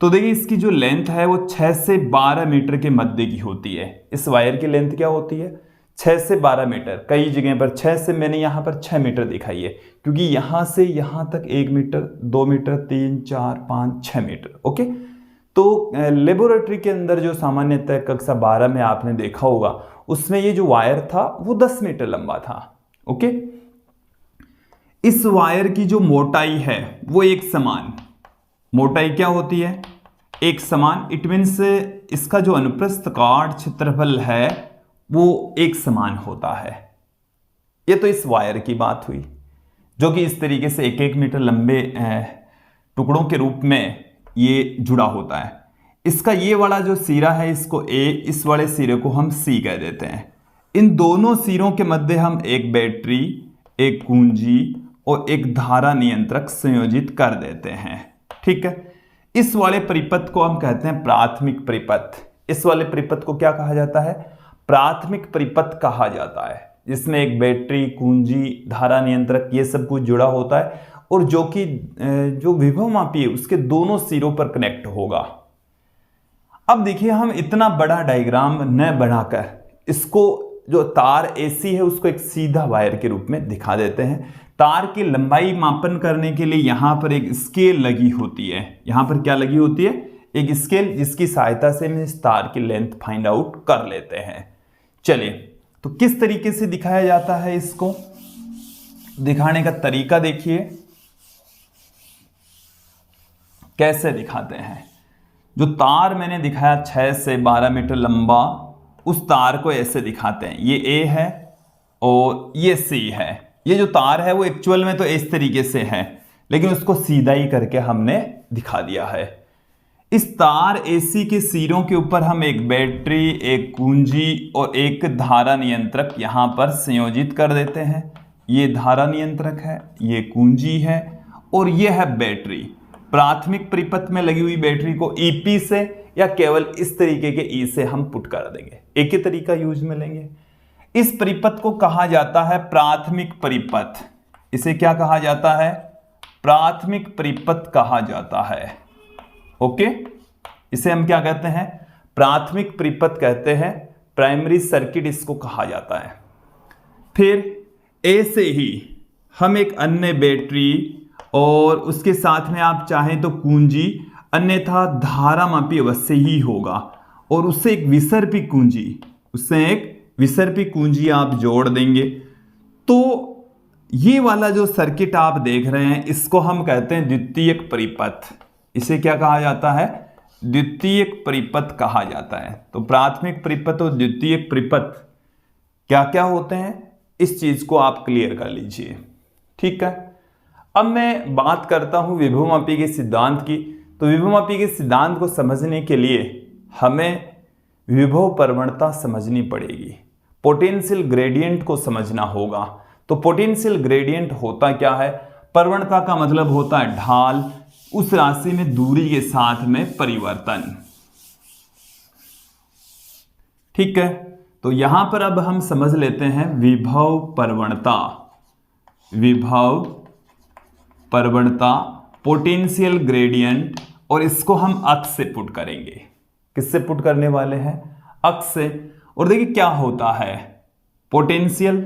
तो देखिए इसकी जो लेंथ है वो 6 से 12 मीटर के मध्य की होती है। इस वायर की लेंथ क्या होती है, 6 से 12 मीटर। कई जगह पर 6 से, मैंने यहाँ पर 6 मीटर दिखाई है, क्योंकि यहाँ से यहाँ तक 1 मीटर, 2 मीटर, 3, 4, 5, 6 मीटर। ओके, तो लेबोरेटरी के अंदर जो सामान्यतः कक्षा 12 में आपने देखा होगा उसमें ये जो वायर था वो 10 मीटर लंबा था। ओके, इस वायर की जो मोटाई है वो एक समान, मोटाई क्या होती है, एक समान। इट मीन्स इसका जो अनुप्रस्थ काट क्षेत्रफल है वो एक समान होता है। ये तो इस वायर की बात हुई जो कि इस तरीके से 1-1 मीटर लंबे टुकड़ों के रूप में ये जुड़ा होता है। इसका ये वाला जो सिरा है इसको A, इस वाले सिरे को हम C कह देते हैं। इन दोनों सिरों के मध्य हम एक बैटरी, एक कुंजी और एक धारा नियंत्रक संयोजित कर देते हैं। ठीक है, इस वाले परिपथ को हम कहते हैं प्राथमिक परिपथ। इस वाले परिपथ को क्या कहा जाता है, प्राथमिक परिपथ कहा जाता है, जिसमें एक बैटरी, कुंजी, धारा नियंत्रक ये सब कुछ जुड़ा होता है और जो कि जो विभव मापी है उसके दोनों सिरों पर कनेक्ट होगा। अब देखिए हम इतना बड़ा डायग्राम न बनाकर इसको जो तार AC है उसको एक सीधा वायर के रूप में दिखा देते हैं। तार की लंबाई मापन करने के लिए यहां पर एक स्केल लगी होती है। यहां पर क्या लगी होती है, एक स्केल, जिसकी सहायता से हम इस तार की लेंथ फाइंड आउट कर लेते हैं। चलिए, तो किस तरीके से दिखाया जाता है, इसको दिखाने का तरीका देखिए कैसे दिखाते हैं। जो तार मैंने दिखाया 6 से 12 मीटर लंबा, उस तार को ऐसे दिखाते हैं। ये A है और ये C है। ये जो तार है वो एक्चुअल में तो इस तरीके से है, लेकिन उसको सीधा ही करके हमने दिखा दिया है। इस तार AC के सिरों के ऊपर हम एक बैटरी, एक कुंजी और एक धारा नियंत्रक यहां पर संयोजित कर देते हैं। ये धारा नियंत्रक है, ये कुंजी है और ये है बैटरी। प्राथमिक परिपथ में लगी हुई बैटरी को EP से या केवल इस तरीके के E से हम पुट कर देंगे। एक ही तरीका यूज में लेंगे। इस परिपथ को कहा जाता है प्राथमिक परिपथ। इसे क्या कहा जाता है, प्राथमिक परिपथ कहा जाता है। ओके, इसे हम क्या कहते हैं, प्राथमिक परिपथ कहते हैं। प्राइमरी सर्किट इसको कहा जाता है। फिर A से ही हम एक अन्य बैटरी और उसके साथ में आप चाहें तो कुंजी, अन्यथा धारामापी अवश्य ही होगा, और उससे एक विसर्पी कुंजी आप जोड़ देंगे। तो ये वाला जो सर्किट आप देख रहे हैं इसको हम कहते हैं द्वितीयक परिपथ। इसे क्या कहा जाता है? द्वितीयक परिपथ कहा जाता है। तो प्राथमिक परिपथ और द्वितीयक परिपथ क्या क्या होते हैं, इस चीज को आप क्लियर कर लीजिए। ठीक है, अब मैं बात करता हूं विभवमापी के सिद्धांत की। तो विभवमापी के सिद्धांत को समझने के लिए हमें विभव प्रवणता समझनी पड़ेगी, पोटेंशियल ग्रेडियंट को समझना होगा। तो पोटेंशियल ग्रेडियंट होता क्या है? प्रवणता का मतलब होता है ढाल, उस राशि में दूरी के साथ में परिवर्तन। ठीक है, तो यहां पर अब हम समझ लेते हैं विभव प्रवणता, पोटेंशियल ग्रेडियंट, और इसको हम अक्ष से पुट करेंगे। किससे पुट करने वाले हैं? अक्ष से। और देखिए क्या होता है, पोटेंशियल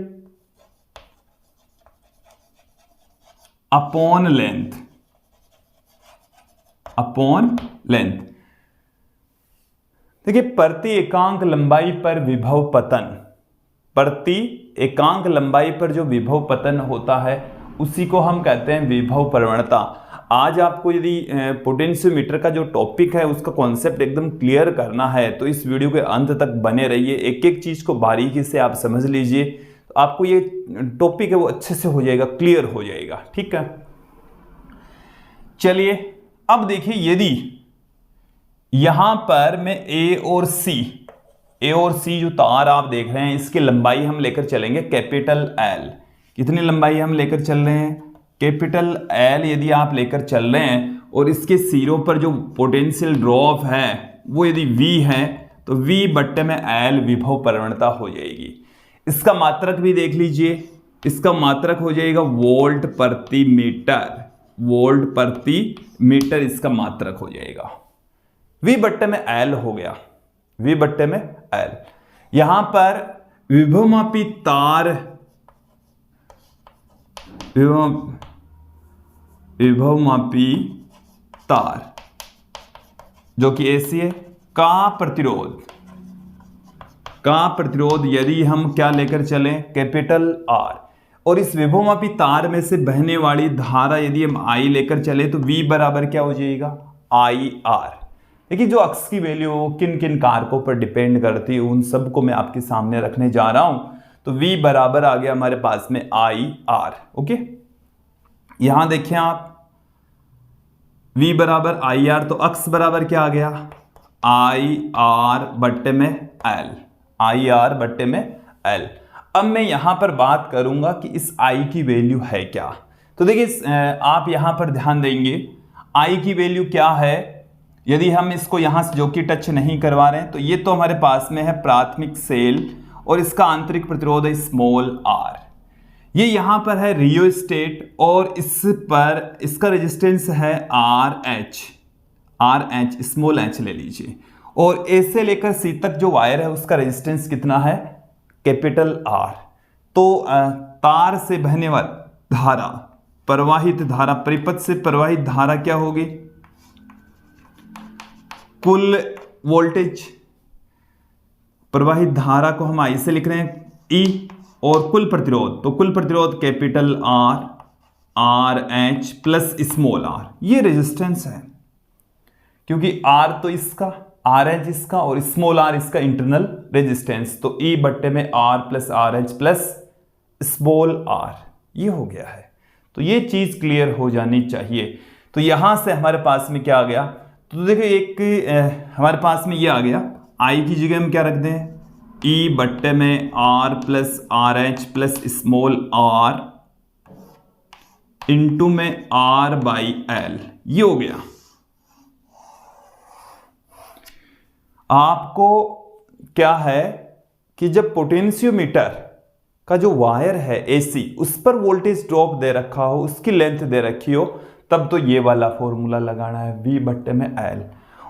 अपॉन लेंथ, देखिए प्रति एकांक लंबाई पर विभव पतन, प्रति एकांक लंबाई पर जो विभव पतन होता है उसी को हम कहते हैं विभव प्रवणता। आज आपको यदि पोटेंशियोमीटर का जो टॉपिक है उसका कॉन्सेप्ट एकदम क्लियर करना है तो इस वीडियो के अंत तक बने रहिए, एक एक चीज को बारीकी से आप समझ लीजिए, तो आपको ये टॉपिक है वो अच्छे से हो जाएगा, क्लियर हो जाएगा। ठीक है, चलिए अब देखिए, यदि यहां पर मैं ए और सी जो तार आप देख रहे हैं इसकी लंबाई हम लेकर चलेंगे कैपिटल एल। कितनी लंबाई हम लेकर चल रहे हैं? कैपिटल एल यदि आप लेकर चल रहे हैं, और इसके सिरों पर जो पोटेंशियल ड्रॉप है वो यदि V है तो V बट्टे में एल विभव प्रवणता हो जाएगी। इसका मात्रक भी देख लीजिए, इसका मात्रक हो जाएगा वोल्ट प्रति मीटर, इसका मात्रक हो जाएगा। V बट्टे में एल हो गया, V बट्टे में एल। यहां पर विभवमापी तार जो कि AC है, का प्रतिरोध यदि हम क्या लेकर चलें? Capital R। और इस विभवमापी तार में से बहने वाली धारा यदि हम I लेकर चले तो V बराबर क्या हो जाएगा? IR। देखिए जो अक्ष की वैल्यू किन किन कारकों पर डिपेंड करती है उन सब को मैं आपके सामने रखने जा रहा हूं। तो V बराबर आ गया हमारे पास में IR। ओके, यहां देखिए आप, V बराबर IR, तो अक्ष बराबर क्या आ गया? IR बट्टे में L। अब मैं यहां पर बात करूंगा कि इस I की वैल्यू है क्या। तो देखिए आप यहां पर ध्यान देंगे, I की वैल्यू क्या है? यदि हम इसको यहां से जो कि टच नहीं करवा रहे हैं तो ये तो हमारे पास में है प्राथमिक सेल, और इसका आंतरिक प्रतिरोध है स्मॉल r। ये यहां पर है रियोस्टेट, और इस पर इसका रेजिस्टेंस है RH, स्मॉल h ले लीजिए। और A से लेकर C तक जो वायर है उसका रेजिस्टेंस कितना है? Capital R। तो तार से बहने वाली धारा, प्रवाहित धारा, परिपथ से प्रवाहित धारा क्या होगी? कुल वोल्टेज, प्रवाहित धारा को हम I से लिख रहे हैं E, और कुल प्रतिरोध, तो कुल प्रतिरोध capital RH plus small r, ये रेजिस्टेंस है, क्योंकि R तो इसका, RH इसका, और स्मॉल r इसका इंटरनल रेजिस्टेंस। तो E बट्टे में R plus RH plus small r, ये हो गया है। तो ये चीज क्लियर हो जानी चाहिए। तो यहां से हमारे पास में क्या आ गया? तो देखिए एक हमारे पास में ये आ गया, I की जगह हम क्या रख दें? E बट्टे में R plus RH plus small r into में R बाई L, ये हो गया। आपको क्या है कि जब पोटेंशियोमीटर का जो वायर है AC उस पर वोल्टेज ड्रॉप दे रखा हो, उसकी लेंथ दे रखी हो, तब तो ये वाला फॉर्मूला लगाना है V बट्टे में L।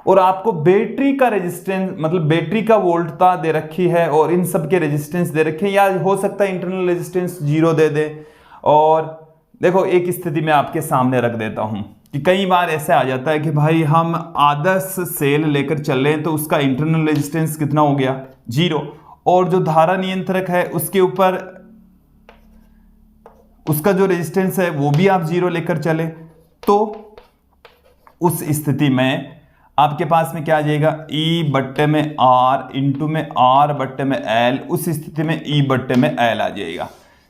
और आपको बैटरी का रेजिस्टेंस, मतलब बैटरी का वोल्टता दे रखी है और इन सब के रेजिस्टेंस दे रखे हैं, या हो सकता है इंटरनल रेजिस्टेंस 0 दे दे और देखो एक स्थिति में आपके सामने रख देता हूं कि कई बार ऐसे आ जाता है कि भाई हम आदर्श सेल लेकर चल रहे हैं तो उसका इंटरनल रेजिस्टेंस कितना हो गया 0, और जो धारा नियंत्रक है उसके ऊपर उसका जो रेजिस्टेंस है वो भी आप 0 लेकर चले, तो उस स्थिति में आपके पास में क्या आ जाएगा E बट्टे में R इंटू में R बट्टे में L, उस स्थिति में E बट्टे में L आ जाएगा।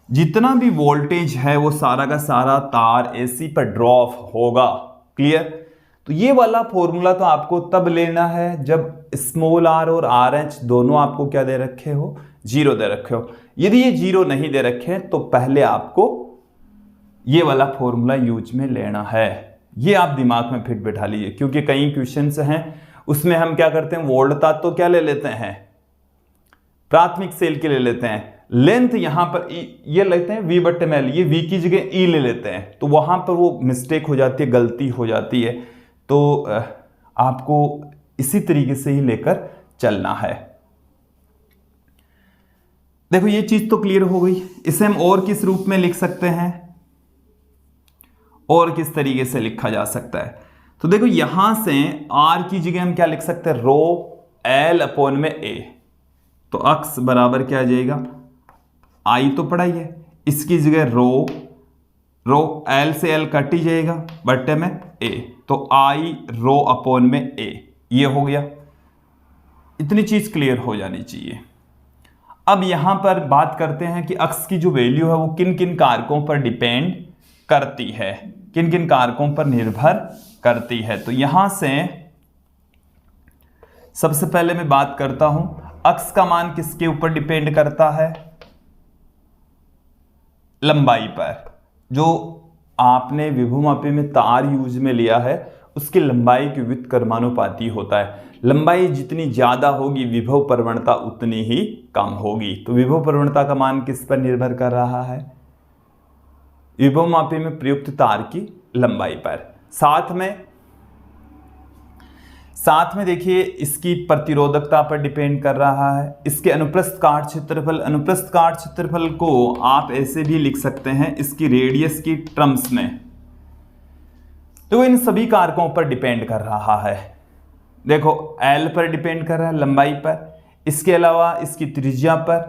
जितना भी वोल्टेज है वो सारा का सारा तार AC पर ड्रॉप होगा। क्लियर? तो ये वाला फॉर्मूला तो आपको तब लेना है जब स्मॉल r और RH दोनों आपको क्या दे रखे हो 0 दे रखे हो। यदि ये 0 नहीं दे रखे तो पहले आपको ये वाला फॉर्मूला यूज में लेना है। ये आप दिमाग में फिट बैठा लीजिए, क्योंकि कई क्वेश्चंस हैं उसमें हम क्या करते हैं वोल्ट ता तो क्या ले लेते हैं प्राथमिक सेल के ले लेते हैं, लेंथ यहां पर ये लेते हैं V बट्टे में L, ये V की जगह E ले लेते हैं, तो वहां पर वो मिस्टेक हो जाती है, गलती हो जाती है। तो आपको इसी तरीके से ही लेकर चलना है। देखो ये चीज तो क्लियर हो गई। इसे हम और किस रूप में लिख सकते हैं, और किस तरीके से लिखा जा सकता है? तो देखो यहां से R की जगह हम क्या लिख सकते हैं रो L अपॉन में A, तो अक्स बराबर क्या आ जाएगा I तो पढ़ा ही है, इसकी जगह रो L से L कट ही जाएगा बट्टे में A, तो I रो अपॉन में A, ये हो गया। इतनी चीज क्लियर हो जानी चाहिए। अब यहां पर बात करते हैं कि अक्स की जो वैल्यू है वो किन किन कारकों पर डिपेंड करती है, किन किन कारकों पर निर्भर करती है। तो यहां से सबसे पहले मैं बात करता हूं अक्स का मान किसके ऊपर डिपेंड करता है, लंबाई पर। जो आपने विभवमापी में तार यूज में लिया है उसकी लंबाई के व्युत्क्रमानुपाती होता है। लंबाई जितनी ज्यादा होगी विभव प्रवणता उतनी ही कम होगी। तो विभव प्रवणता का मान किस पर निर्भर कर रहा है, विभवमापी में प्रयुक्त तार की लंबाई पर। साथ में देखिए इसकी प्रतिरोधकता पर डिपेंड कर रहा है, इसके अनुप्रस्थ काट क्षेत्रफल, अनुप्रस्थ काट क्षेत्रफल को आप ऐसे भी लिख सकते हैं इसकी रेडियस की टर्म्स में। तो इन सभी कारकों पर डिपेंड कर रहा है। देखो L पर डिपेंड कर रहा है लंबाई पर, इसके अलावा इसकी त्रिज्या पर,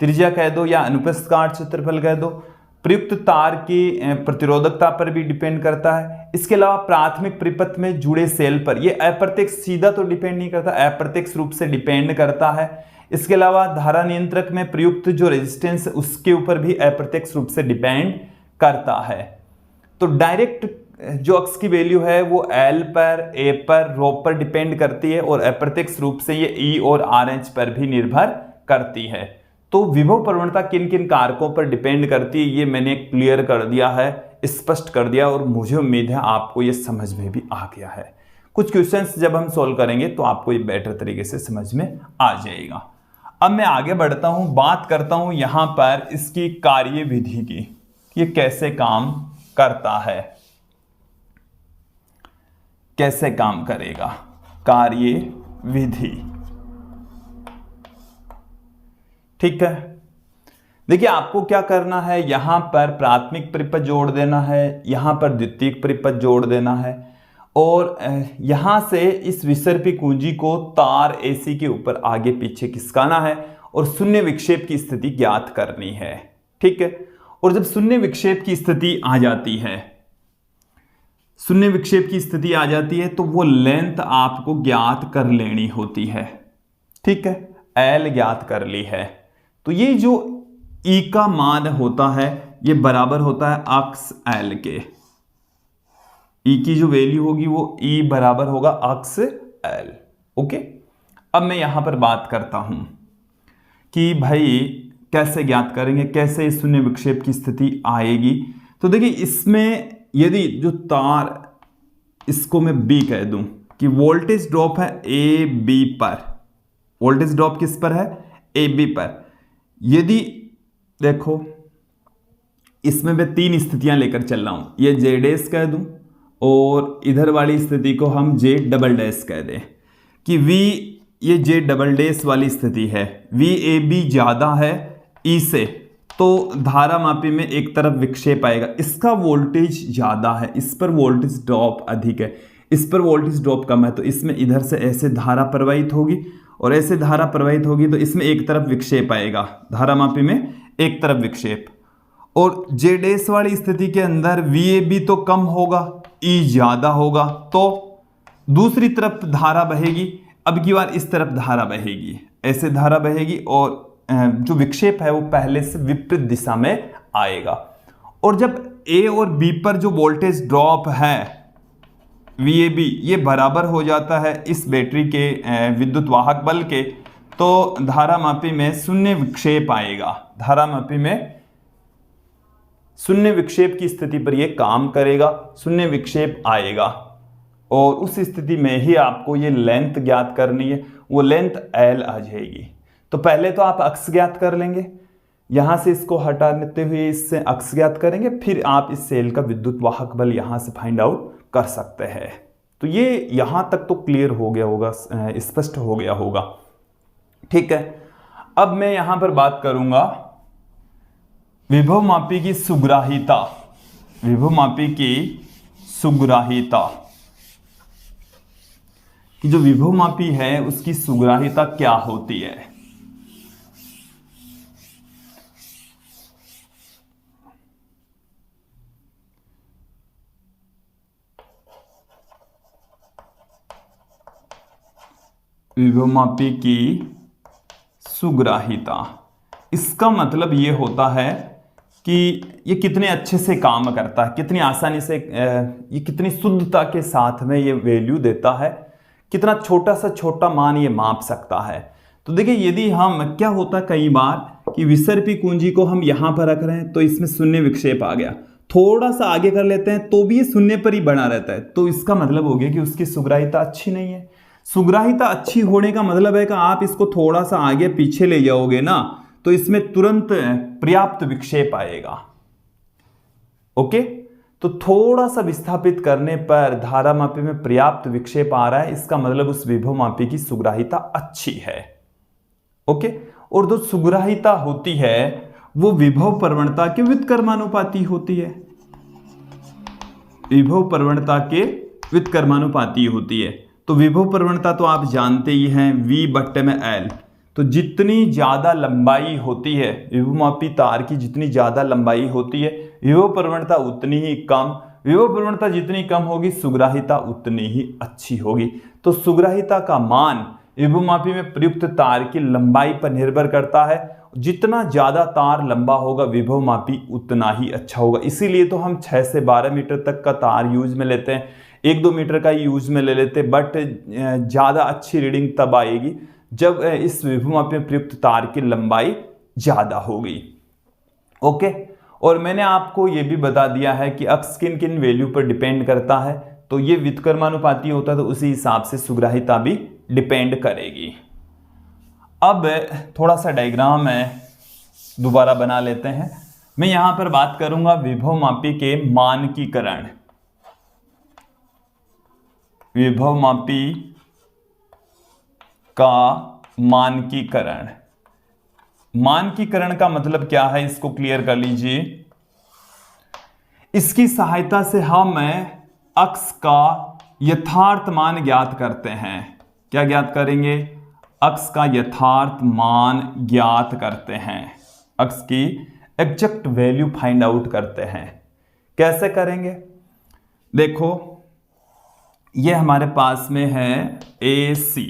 त्रिज्या कह दो या अनुप्रस्थ काट क्षेत्रफल कह दो, प्रयुक्त तार की प्रतिरोधकता पर भी डिपेंड करता है। इसके अलावा प्राथमिक परिपथ में जुड़े सेल पर, ये अप्रत्यक्ष सीधा तो डिपेंड नहीं करता, अप्रत्यक्ष रूप से डिपेंड करता है। इसके अलावा धारा नियंत्रक में प्रयुक्त जो रेजिस्टेंस उसके ऊपर भी अप्रत्यक्ष रूप से डिपेंड करता है। तो डायरेक्ट जो अक्स की वैल्यू है वो L पर, A पर, रो पर डिपेंड करती है, और अप्रत्यक्ष रूप से ये E और RH पर भी निर्भर करती है। तो विभव प्रवणता किन किन कारकों पर डिपेंड करती है ये मैंने क्लियर कर दिया है, स्पष्ट कर दिया, और मुझे उम्मीद है आपको ये समझ में भी आ गया है। कुछ क्वेश्चंस जब हम सॉल्व करेंगे तो आपको ये बेटर तरीके से समझ में आ जाएगा। अब मैं आगे बढ़ता हूं, बात करता हूं यहां पर इसकी कार्य विधि की, ये कैसे काम करता है, कैसे काम करेगा कार्य विधि। ठीक है, देखिए आपको क्या करना है, यहां पर प्राथमिक परिपथ जोड़ देना है, यहां पर द्वितीयक परिपथ जोड़ देना है, और यहां से इस विसर्पी कुंजी को तार AC के ऊपर आगे पीछे खिसकाना है और शून्य विक्षेप की स्थिति ज्ञात करनी है। ठीक है, और जब शून्य विक्षेप की स्थिति आ जाती है, शून्य विक्षेप की स्थिति आ जाती है तो वो लेंथ आपको ज्ञात कर लेनी होती है। ठीक है, L ज्ञात कर ली है, तो ये जो E का मान होता है ये बराबर होता है अक्स L के। E की जो वैल्यू होगी वो E बराबर होगा अक्स L। ओके, अब मैं यहां पर बात करता हूं कि भाई कैसे ज्ञात करेंगे, कैसे शून्य विक्षेप की स्थिति आएगी। तो देखिए इसमें यदि जो तार, इसको मैं B कह दूं कि वोल्टेज ड्रॉप है AB पर, वोल्टेज ड्रॉप किस पर है AB पर। यदि देखो इसमें मैं तीन स्थितियां लेकर चल रहा हूं, ये J डैश कह दूं और इधर वाली स्थिति को हम J डबल डैश कह दें कि V, ये J डबल डैश वाली स्थिति है, VAB ज्यादा है E से, तो धारामापी में एक तरफ विक्षेप आएगा, इसका वोल्टेज ज़्यादा है, इस पर वोल्टेज ड्रॉप अधिक है, इस पर वोल्टेज ड्रॉप कम है, तो इसमें इधर से ऐसे धारा प्रवाहित होगी और ऐसे धारा प्रवाहित होगी, तो इसमें एक तरफ विक्षेप आएगा, धारामापी में एक तरफ विक्षेप। और जेडेस वाली स्थिति के अंदर VAB तो कम होगा, E ज़्यादा होगा, तो दूसरी तरफ धारा बहेगी, अब की बार इस तरफ धारा बहेगी, ऐसे धारा बहेगी और जो विक्षेप है वो पहले से विपरीत दिशा में आएगा। और जब A और B पर जो वोल्टेज ड्रॉप है VAB ये बराबर हो जाता है इस बैटरी के विद्युत वाहक बल के, तो धारामापी में शून्य विक्षेप आएगा, धारामापी में शून्य विक्षेप की स्थिति पर यह काम करेगा, शून्य विक्षेप आएगा। और उस स्थिति में ही आपको ये लेंथ ज्ञात करनी है, वो लेंथ L आ जाएगी। तो पहले तो आप अक्ष ज्ञात कर लेंगे, यहां से इसको हटा देते हुए इससे अक्ष ज्ञात करेंगे, फिर आप इस सेल का विद्युत वाहक बल यहां से फाइंड आउट कर सकते हैं। तो ये यहां तक तो क्लियर हो गया होगा, स्पष्ट हो गया होगा, ठीक है। अब मैं यहां पर बात करूंगा विभवमापी की सुग्राहिता, विभवमापी की सुग्राहिता कि जो विभवमापी है उसकी सुग्राहिता क्या होती है। विभवमापी की सुग्राहिता, इसका मतलब ये होता है कि ये कितने अच्छे से काम करता है, कितनी आसानी से, ये कितनी शुद्धता के साथ में ये वैल्यू देता है, कितना छोटा सा छोटा मान ये माप सकता है। तो देखिए यदि हम, क्या होता है कई बार कि विसर्पी कुंजी को हम यहाँ पर रख रहे हैं तो इसमें शून्य विक्षेप आ गया, थोड़ा सा आगे कर लेते हैं तो भी ये शून्य पर ही बना रहता है, तो इसका मतलब हो गया कि उसकी सुग्राहिता अच्छी नहीं है। सुग्राहिता अच्छी होने का मतलब है कि आप इसको थोड़ा सा आगे पीछे ले जाओगे ना तो इसमें तुरंत पर्याप्त विक्षेप आएगा। ओके, तो थोड़ा सा विस्थापित करने पर धारामापी में पर्याप्त विक्षेप आ रहा है, इसका मतलब उस विभवमापी की सुग्राहिता अच्छी है। ओके, और जो सुग्राहिता होती है वो विभव प्रवणता के व्युत्क्रमानुपाती होती है, विभव प्रवणता के व्युत्क्रमानुपाती होती है। तो विभव प्रवणता तो आप जानते ही हैं, V/L। तो जितनी ज्यादा लंबाई होती है, विभवमापी तार की जितनी ज्यादा लंबाई होती है, विभव प्रवणता उतनी ही कम, विभव प्रवणता जितनी कम होगी सुग्राहिता उतनी ही अच्छी होगी। तो सुग्राहिता का मान विभवमापी में प्रयुक्त तार की लंबाई पर निर्भर करता है, जितना ज्यादा तार लंबा होगा विभवमापी उतना ही अच्छा होगा। इसीलिए तो हम 6 से 12 मीटर तक का तार यूज में लेते हैं, 1-2 मीटर का यूज में ले लेते, बट ज़्यादा अच्छी रीडिंग तब आएगी जब इस विभवमापी में प्रयुक्त तार की लंबाई ज़्यादा होगी। ओके, और मैंने आपको ये भी बता दिया है कि अक्ष किन किन वैल्यू पर डिपेंड करता है, तो ये व्युत्क्रमानुपाती होता है, तो उसी हिसाब से सुग्राहिता भी डिपेंड करेगी। अब थोड़ा सा डायग्राम दोबारा बना लेते हैं। मैं यहाँ पर बात करूँगा विभवमापी के मानकीकरण, विभवमापी का मानकीकरण। मानकीकरण का मतलब क्या है, इसको क्लियर कर लीजिए। इसकी सहायता से हम अक्ष का यथार्थ मान ज्ञात करते हैं। क्या ज्ञात करेंगे? अक्ष का यथार्थ मान ज्ञात करते हैं, अक्ष की एग्जैक्ट वैल्यू फाइंड आउट करते हैं। कैसे करेंगे? देखो, ये हमारे पास में है AC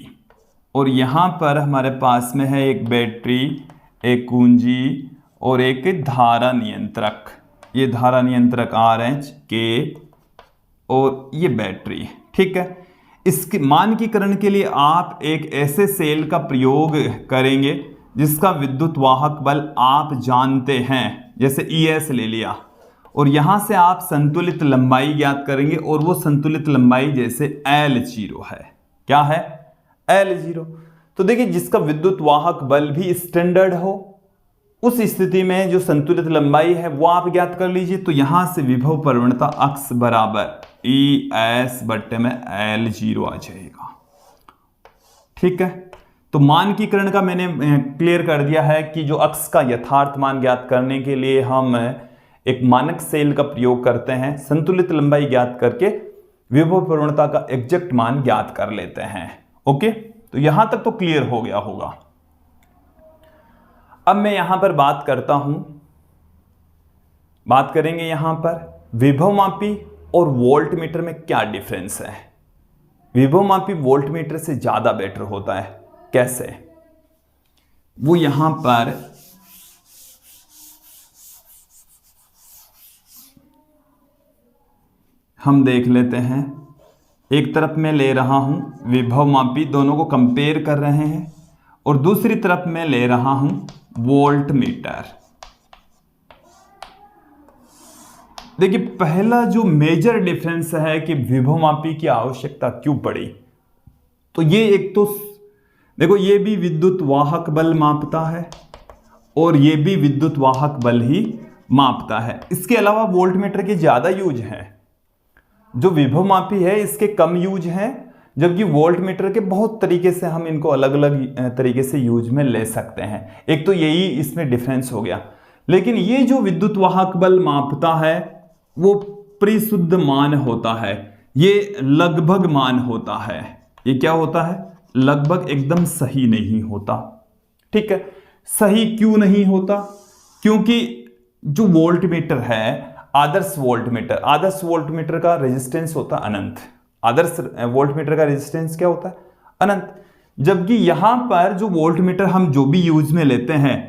और यहाँ पर हमारे पास में है एक बैटरी, एक कुंजी और एक धारा नियंत्रक। ये धारा नियंत्रक RH के और ये बैटरी, ठीक है। इसके मानकीकरण के लिए आप एक ऐसे सेल का प्रयोग करेंगे जिसका विद्युत वाहक बल आप जानते हैं, जैसे ES ले लिया, और यहां से आप संतुलित लंबाई ज्ञात करेंगे और वो संतुलित लंबाई जैसे L0 है। क्या है? L0। तो देखिए, जिसका विद्युत वाहक बल भी स्टैंडर्ड हो, उस स्थिति में जो संतुलित लंबाई है वो आप ज्ञात कर लीजिए। तो यहां से विभव प्रवणता अक्ष बराबर ES/L0 आ जाएगा, ठीक है। तो मानकीकरण का मैंने क्लियर कर दिया है कि जो अक्स का यथार्थ मान ज्ञात करने के लिए हम एक मानक सेल का प्रयोग करते हैं, संतुलित लंबाई ज्ञात करके विभव प्रवणता का एग्जैक्ट मान ज्ञात कर लेते हैं। ओके, तो यहां तक तो क्लियर हो गया होगा। अब मैं यहां पर बात करता हूं, बात करेंगे यहां पर विभवमापी और वोल्टमीटर में क्या डिफरेंस है। विभवमापी वोल्टमीटर से ज्यादा बेटर होता है, कैसे? वो यहां पर हम देख लेते हैं। एक तरफ मैं ले रहा हूं विभवमापी, दोनों को कंपेयर कर रहे हैं, और दूसरी तरफ मैं ले रहा हूं वोल्टमीटर। देखिए, पहला जो मेजर डिफरेंस है कि विभवमापी की आवश्यकता क्यों पड़ी, तो ये एक तो देखो, ये भी विद्युत वाहक बल मापता है और ये भी विद्युत वाहक बल ही मापता है। इसके अलावा वोल्टमीटर के ज्यादा यूज हैं। जो विभवमापी है इसके कम यूज हैं, जबकि वोल्टमीटर के बहुत तरीके से हम इनको अलग अलग तरीके से यूज में ले सकते हैं। एक तो यही इसमें डिफरेंस हो गया। लेकिन ये जो विद्युत वाहक बल मापता है वो परिशुद्ध मान होता है, ये लगभग मान होता है। ये क्या होता है? लगभग, एकदम सही नहीं होता। ठीक है, सही क्यों नहीं होता? क्योंकि जो वोल्टमीटर है, आदर्श वोल्टमीटर का रेजिस्टेंस होता है अनंत। आदर्श वोल्टमीटर का रेजिस्टेंस क्या होता है? अनंत। जबकि यहां पर जो वोल्टमीटर हम जो भी यूज में लेते हैं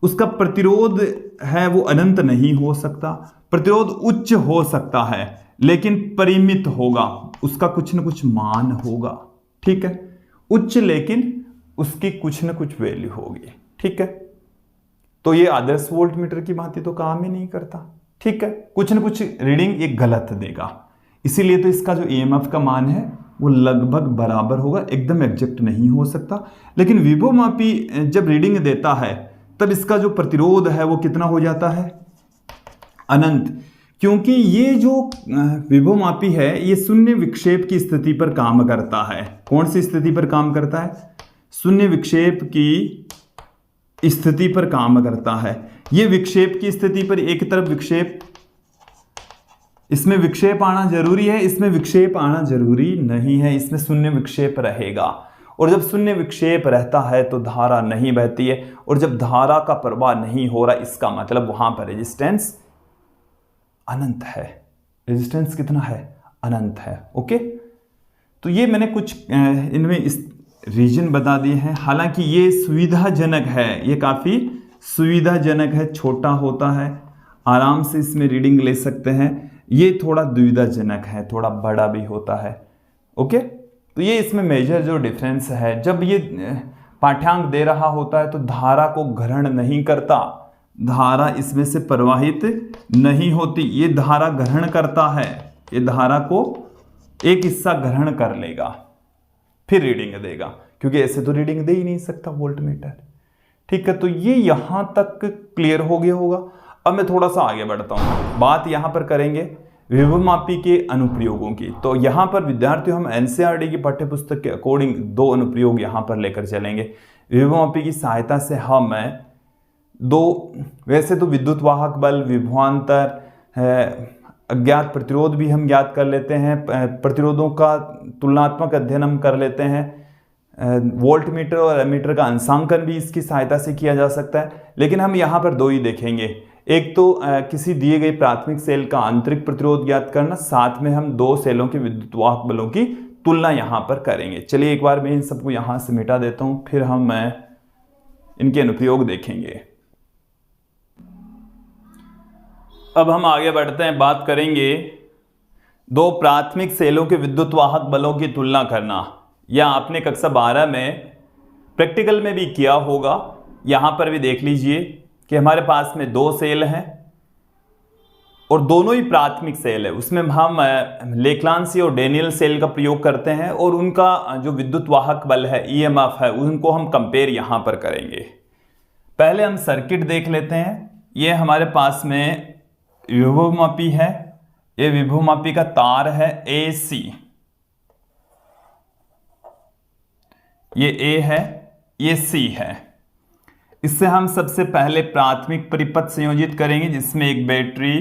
उसका प्रतिरोध है वो अनंत नहीं हो सकता। प्रतिरोध उच्च हो सकता है लेकिन परिमित होगा, उसका कुछ न कुछ मान होगा। ठीक है, उच्च लेकिन उसकी कुछ न कुछ वैल्यू होगी। ठीक है, तो ये आदर्श वोल्टमीटर की भांति तो काम ही नहीं करता। ठीक है, कुछ न कुछ रीडिंग ये गलत देगा, इसीलिए तो इसका जो ईएमएफ का मान है वो लगभग बराबर होगा, एकदम एग्जैक्ट नहीं हो सकता। लेकिन विभवमापी जब रीडिंग देता है तब इसका जो प्रतिरोध है वो कितना हो जाता है? अनंत। क्योंकि ये जो विभवमापी है ये शून्य विक्षेप की स्थिति पर काम करता है। कौन सी स्थिति पर काम करता है? शून्य विक्षेप की स्थिति पर काम करता है। ये विक्षेप की स्थिति पर एक तरफ विक्षेप, इसमें विक्षेप आना जरूरी है, इसमें विक्षेप आना जरूरी नहीं है, इसमें शून्य विक्षेप रहेगा। और जब शून्य विक्षेप रहता है तो धारा नहीं बहती है, और जब धारा का प्रवाह नहीं हो रहा इसका मतलब वहां पर रेजिस्टेंस अनंत है। रेजिस्टेंस कितना है? अनंत है। ओके, तो ये मैंने कुछ इनमें इस रीजन बता दिए हैं। हालांकि ये सुविधाजनक है, ये काफी सुविधाजनक है, छोटा होता है, आराम से इसमें रीडिंग ले सकते हैं। ये थोड़ा दुविधाजनक है, थोड़ा बड़ा भी होता है। ओके, तो ये इसमें मेजर जो डिफरेंस है। जब ये पाठ्यांक दे रहा होता है तो धारा को ग्रहण नहीं करता, धारा इसमें से प्रवाहित नहीं होती। ये धारा ग्रहण करता है, ये धारा को एक हिस्सा ग्रहण कर लेगा फिर रीडिंग देगा, क्योंकि ऐसे तो रीडिंग दे ही नहीं सकता वोल्टमीटर। ठीक है, तो ये यहां तक क्लियर हो गया होगा। अब मैं थोड़ा सा आगे बढ़ता हूं, बात यहां पर करेंगे विभवमापी के अनुप्रयोगों की। तो यहां पर विद्यार्थियों हम एनसीईआरटी की पाठ्यपुस्तक के अकॉर्डिंग दो अनुप्रयोग यहां पर लेकर चलेंगे। विभवमापी की सहायता से हम दो, वैसे तो विद्युत वाहक बल, विभवांतर, अज्ञात प्रतिरोध भी हम ज्ञात कर लेते हैं, प्रतिरोधों का तुलनात्मक अध्ययन हम कर लेते हैं, वोल्टमीटर और एमीटर का अंशांकन भी इसकी सहायता से किया जा सकता है। लेकिन हम यहाँ पर दो ही देखेंगे, एक तो किसी दिए गए प्राथमिक सेल का आंतरिक प्रतिरोध ज्ञात करना, साथ में हम दो सेलों के विद्युत वाहक बलों की तुलना यहाँ पर करेंगे। चलिए एक बार मैं इन सबको यहाँ से मिटा देता हूँ, फिर हम इनके अनुप्रयोग देखेंगे। अब हम आगे बढ़ते हैं, बात करेंगे दो प्राथमिक सेलों के विद्युत वाहक बलों की तुलना करना। या आपने कक्षा 12 में प्रैक्टिकल में भी किया होगा, यहां पर भी देख लीजिए कि हमारे पास में दो सेल हैं और दोनों ही प्राथमिक सेल है। उसमें हम लेक्लांसी और डेनियल सेल का प्रयोग करते हैं और उनका जो विद्युत वाहक बल है, ईएमएफ है, उनको हम कंपेयर यहां पर करेंगे। पहले हम सर्किट देख लेते हैं। ये हमारे पास में विभवमापी है, ये विभवमापी का तार है AC, ये A है, ये C है। इससे हम सबसे पहले प्राथमिक परिपथ संयोजित करेंगे जिसमें एक बैटरी,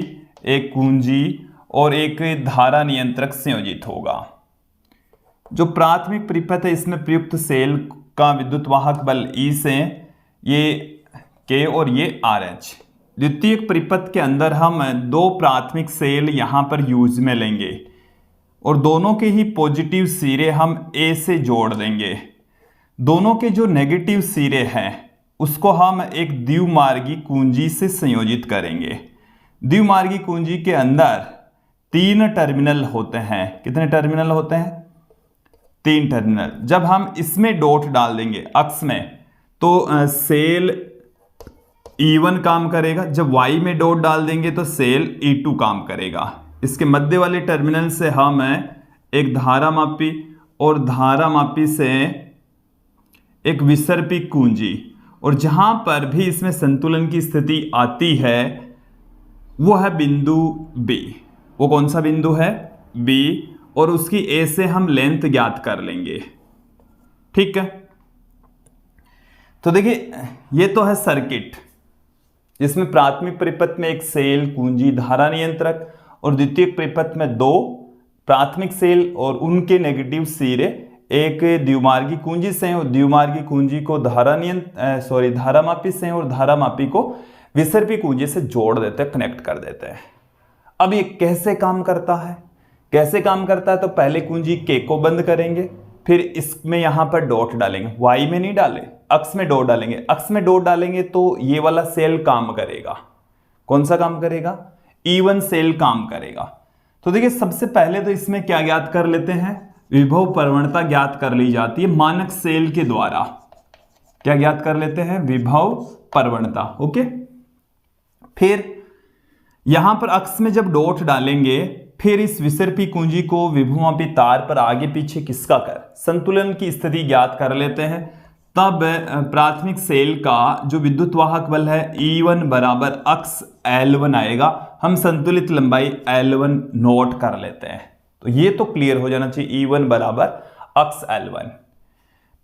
एक कुंजी और एक धारा नियंत्रक संयोजित होगा। जो प्राथमिक परिपथ है इसमें प्रयुक्त सेल का विद्युत वाहक बल E से ये K और ये RH। द्वितीयक परिपथ के अंदर हम दो प्राथमिक सेल यहां पर यूज में लेंगे और दोनों के ही पॉजिटिव सिरे हम A से जोड़ देंगे। दोनों के जो नेगेटिव सिरे हैं उसको हम एक द्विमार्गी कुंजी से संयोजित करेंगे। द्विमार्गी कुंजी के अंदर 3 टर्मिनल होते हैं। कितने टर्मिनल होते हैं? 3 टर्मिनल। जब हम इसमें डॉट डाल देंगे अक्ष में तो सेल E1 काम करेगा। जब Y में डॉट डाल देंगे तो सेल E2 काम करेगा। इसके मध्य वाले टर्मिनल से हम एक धारामापी और धारामापी से एक विसर्पी कुंजी, और जहां पर भी इसमें संतुलन की स्थिति आती है वो है बिंदु B। वो कौन सा बिंदु है? B। और उसकी A से हम लेंथ ज्ञात कर लेंगे। ठीक है, तो देखिए ये तो है सर्किट जिसमें प्राथमिक परिपथ में एक सेल, कुंजी, धारा नियंत्रक और द्वितीयक परिपथ में 2 प्राथमिक सेल और उनके नेगेटिव सिरे एक द्विमार्गी कुंजी से और द्विमार्गी कुंजी को धारामापी से और धारामापी को विसर्पी कुंजी से जोड़ देते हैं, कनेक्ट कर देते हैं। अब ये कैसे काम करता है? कैसे काम करता है? तो पहले कुंजी K को बंद करेंगे, फिर इसमें यहां पर डॉट डालेंगे। Y में नहीं डाले, अक्ष में डॉट डालेंगे। अक्ष में डॉट डालेंगे तो ये वाला सेल काम करेगा। कौन सा काम करेगा? E1 सेल काम करेगा। तो देखिए सबसे पहले तो इसमें क्या ज्ञात कर लेते हैं? विभव प्रवणता ज्ञात कर ली जाती है मानक सेल के द्वारा। क्या ज्ञात कर लेते हैं? विभव प्रवणता। ओके, फिर यहां पर अक्ष में जब डॉट डालेंगे फिर इस विसर्पी कुंजी को विभवमापी तार पर आगे पीछे खिसका कर संतुलन की स्थिति ज्ञात कर लेते हैं। तब प्राथमिक सेल का जो विद्युत वाहक बल है E1 बराबर अक्ष L1 आएगा। हम संतुलित लंबाई L1 नोट कर लेते हैं। तो ये तो क्लियर हो जाना चाहिए, E1 बराबर अक्ष L1।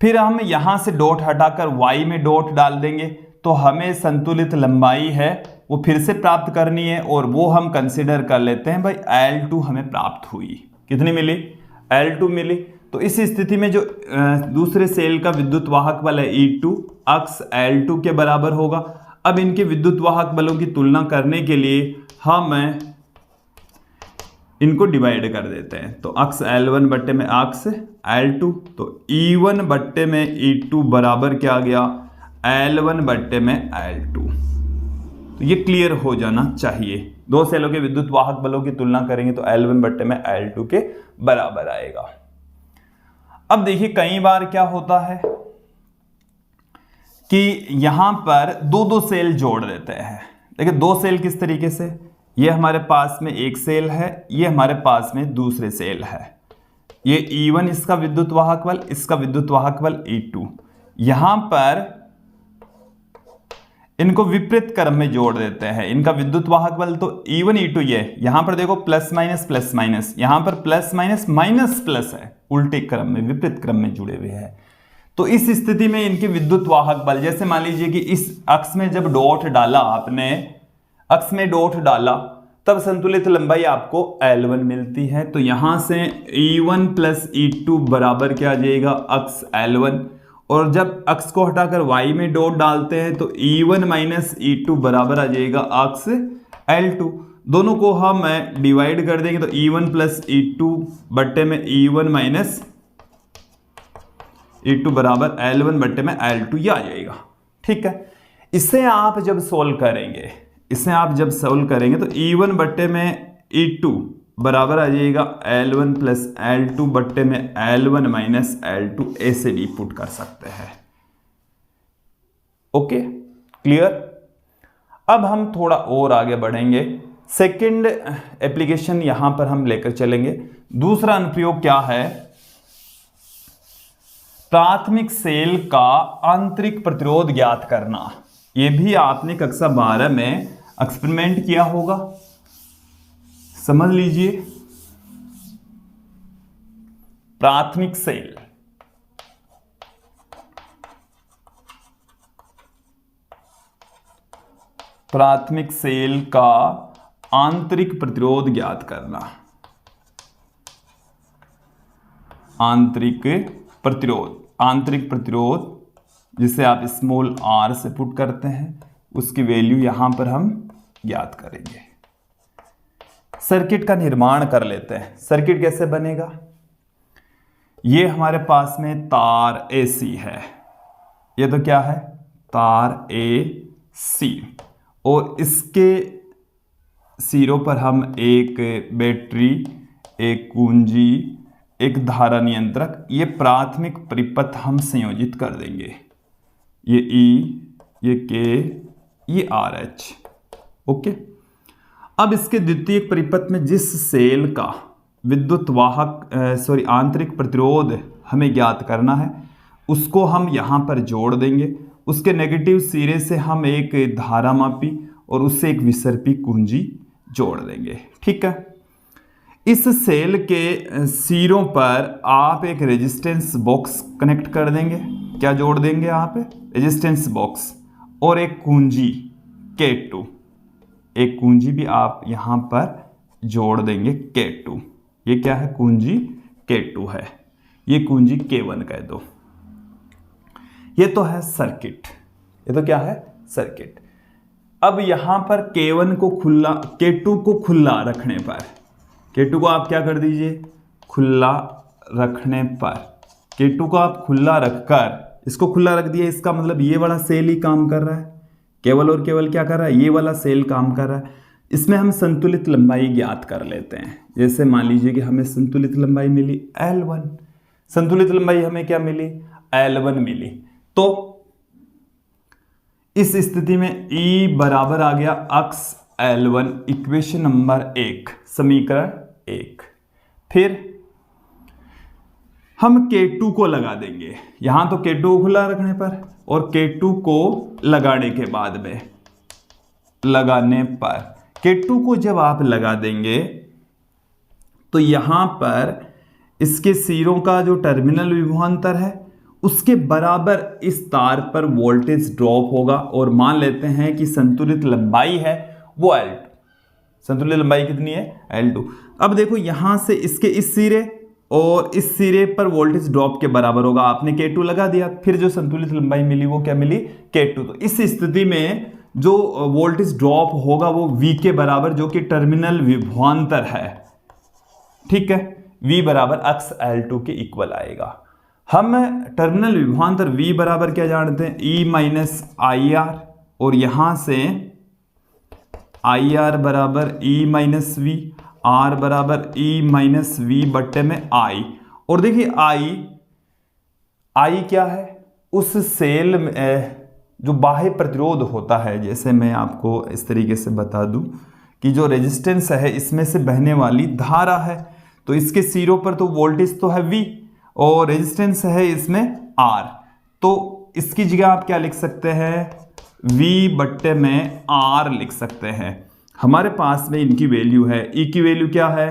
फिर हम यहां से डॉट हटाकर Y में डॉट डाल देंगे तो हमें संतुलित लंबाई है वो फिर से प्राप्त करनी है और वो हम कंसीडर कर लेते हैं भाई L2 हमें प्राप्त हुई। कितनी मिली? L2 मिली। तो इस स्थिति में जो दूसरे सेल का विद्युत वाहक बल है E2 अक्ष L2 के बराबर होगा। अब इनके विद्युत वाहक बलों की तुलना करने के लिए हम इनको डिवाइड कर देते हैं। तो अक्ष L1 बट्टे में अक्ष L2, तो E1 बट्टे में E2 बराबर क्या आ गया? L1 बट्टे में L2। तो ये क्लियर हो जाना चाहिए। दो सेलों के विद्युत वाहक बलों की तुलना करेंगे तो L1 बट्टे में L2 के बराबर आएगा। अब देखिए कई बार क्या होता है कि यहां पर दो सेल जोड़ देते हैं। देखिए 2 सेल किस तरीके से? ये हमारे पास में एक सेल है, ये हमारे पास में दूसरे सेल है। ये E1 इसका विद्युत वाहक बल, इसका विद्युत वाहक बल E2। यहां पर इनको विपरीत क्रम में जोड़ देते हैं। इनका विद्युत वाहक बल तो E1 E2 ये, यहां पर देखो प्लस माइनस, यहां पर प्लस माइनस माइनस प्लस है, उल्टे क्रम में विपरीत क्रम में जुड़े हुए हैं। तो इस स्थिति में इनके विद्युत वाहक बल, जैसे मान लीजिए कि इस अक्ष में जब डॉट डाला आपने, अक्ष में डॉट डाला तब संतुलित लंबाई आपको L1 मिलती है। तो यहां से E1 प्लस E2 बराबर क्या आ जाएगा? अक्ष L1। और जब अक्ष को हटाकर Y में डॉट डालते हैं तो E1 माइनस E2 बराबर आ जाएगा अक्ष L2। दोनों को हम डिवाइड कर देंगे तो E1 प्लस E2 बट्टे में E1 माइनस E2 बराबर L1 बट्टे में L2 ये आ जाएगा। ठीक है, इसे आप जब सोल्व करेंगे, तो E1 बट्टे में E2 बराबर आ जाएगा L1 प्लस L2 बट्टे में L1 माइनस L2, ऐसे भी पुट कर सकते हैं। Okay, clear. अब हम थोड़ा और आगे बढ़ेंगे। सेकंड एप्लीकेशन यहां पर हम लेकर चलेंगे। दूसरा अनुप्रयोग क्या है? प्राथमिक सेल का आंतरिक प्रतिरोध ज्ञात करना। यह भी आपने कक्षा 12 में एक्सपेरिमेंट किया होगा, समझ लीजिए। प्राथमिक सेल प्राथमिक सेल का आंतरिक प्रतिरोध ज्ञात करना। आंतरिक प्रतिरोध जिसे आप स्मॉल r से पुट करते हैं, उसकी वैल्यू यहां पर हम ज्ञात करेंगे। सर्किट का निर्माण कर लेते हैं। सर्किट कैसे बनेगा? ये हमारे पास में तार AC है, ये तो क्या है? तार AC, और इसके सिरों पर हम एक बैटरी, एक कुंजी, एक धारा नियंत्रक, ये प्राथमिक परिपथ हम संयोजित कर देंगे। ये E, ये K, ये RH। ओके। अब इसके द्वितीयक परिपथ में जिस सेल का विद्युत वाहक आंतरिक प्रतिरोध हमें ज्ञात करना है, उसको हम यहाँ पर जोड़ देंगे। उसके नेगेटिव सिरे से हम एक धारा मापी और उससे एक विसर्पी कुंजी जोड़ देंगे। ठीक है। इस सेल के सिरों पर आप एक रेजिस्टेंस बॉक्स कनेक्ट कर देंगे। क्या जोड़ देंगे आप? रेजिस्टेंस बॉक्स, और एक कुंजी K2, एक कुंजी भी आप यहां पर जोड़ देंगे K2। ये क्या है? कुंजी K2 है। ये कुंजी K1 कह दो। ये तो है सर्किट। ये तो क्या है? सर्किट। अब यहां पर K1 को खुला, K2 को खुला रखने पर, K2 को आप क्या कर दीजिए? खुला रखने पर, K2 को आप खुला रखकर, इसको खुला रख दिया, इसका मतलब ये वाला सेल ही काम कर रहा है। केवल और केवल क्या कर रहा है? ये वाला सेल काम कर रहा है। इसमें हम संतुलित लंबाई ज्ञात कर लेते हैं। जैसे मान लीजिए कि हमें संतुलित लंबाई मिली L1, संतुलित लंबाई हमें क्या मिली? L1 मिली। तो इस स्थिति में E बराबर आ गया अक्स L1, इक्वेशन नंबर 1, समीकरण 1। फिर हम K2 को लगा देंगे यहां, तो K2 को खुला रखने पर, और K2 को लगाने के बाद में, लगाने पर K2 को जब आप लगा देंगे तो यहां पर इसके सिरों का जो टर्मिनल विभवांतर है उसके बराबर इस तार पर वोल्टेज ड्रॉप होगा, और मान लेते हैं कि संतुलित लंबाई है वो L2। संतुलित लंबाई कितनी है? L2। अब देखो यहां से इसके इस सिरे और इस सिरे पर वोल्टेज ड्रॉप के बराबर होगा। आपने K2 लगा दिया, फिर जो संतुलित लंबाई मिली वो क्या मिली? K2। तो इस स्थिति में जो वोल्टेज ड्रॉप होगा वो V के बराबर, जो कि टर्मिनल विभवांतर है। ठीक है। V बराबर अक्स L2 के इक्वल आएगा। हम टर्मिनल विभवांतर V बराबर क्या जानते हैं? E माइनस IR, और यहां से IR बराबर E माइनस V, R बराबर E माइनस V बट्टे में I। और देखिए I क्या है? उस सेल में जो बाह्य प्रतिरोध होता है, जैसे मैं आपको इस तरीके से बता दूं कि जो रेजिस्टेंस है इसमें से बहने वाली धारा है, तो इसके सिरों पर तो वोल्टेज तो है V और रेजिस्टेंस है इसमें R। तो इसकी जगह आप क्या लिख सकते हैं? V बट्टे में R लिख सकते हैं। हमारे पास में इनकी वैल्यू है। E की वैल्यू क्या है?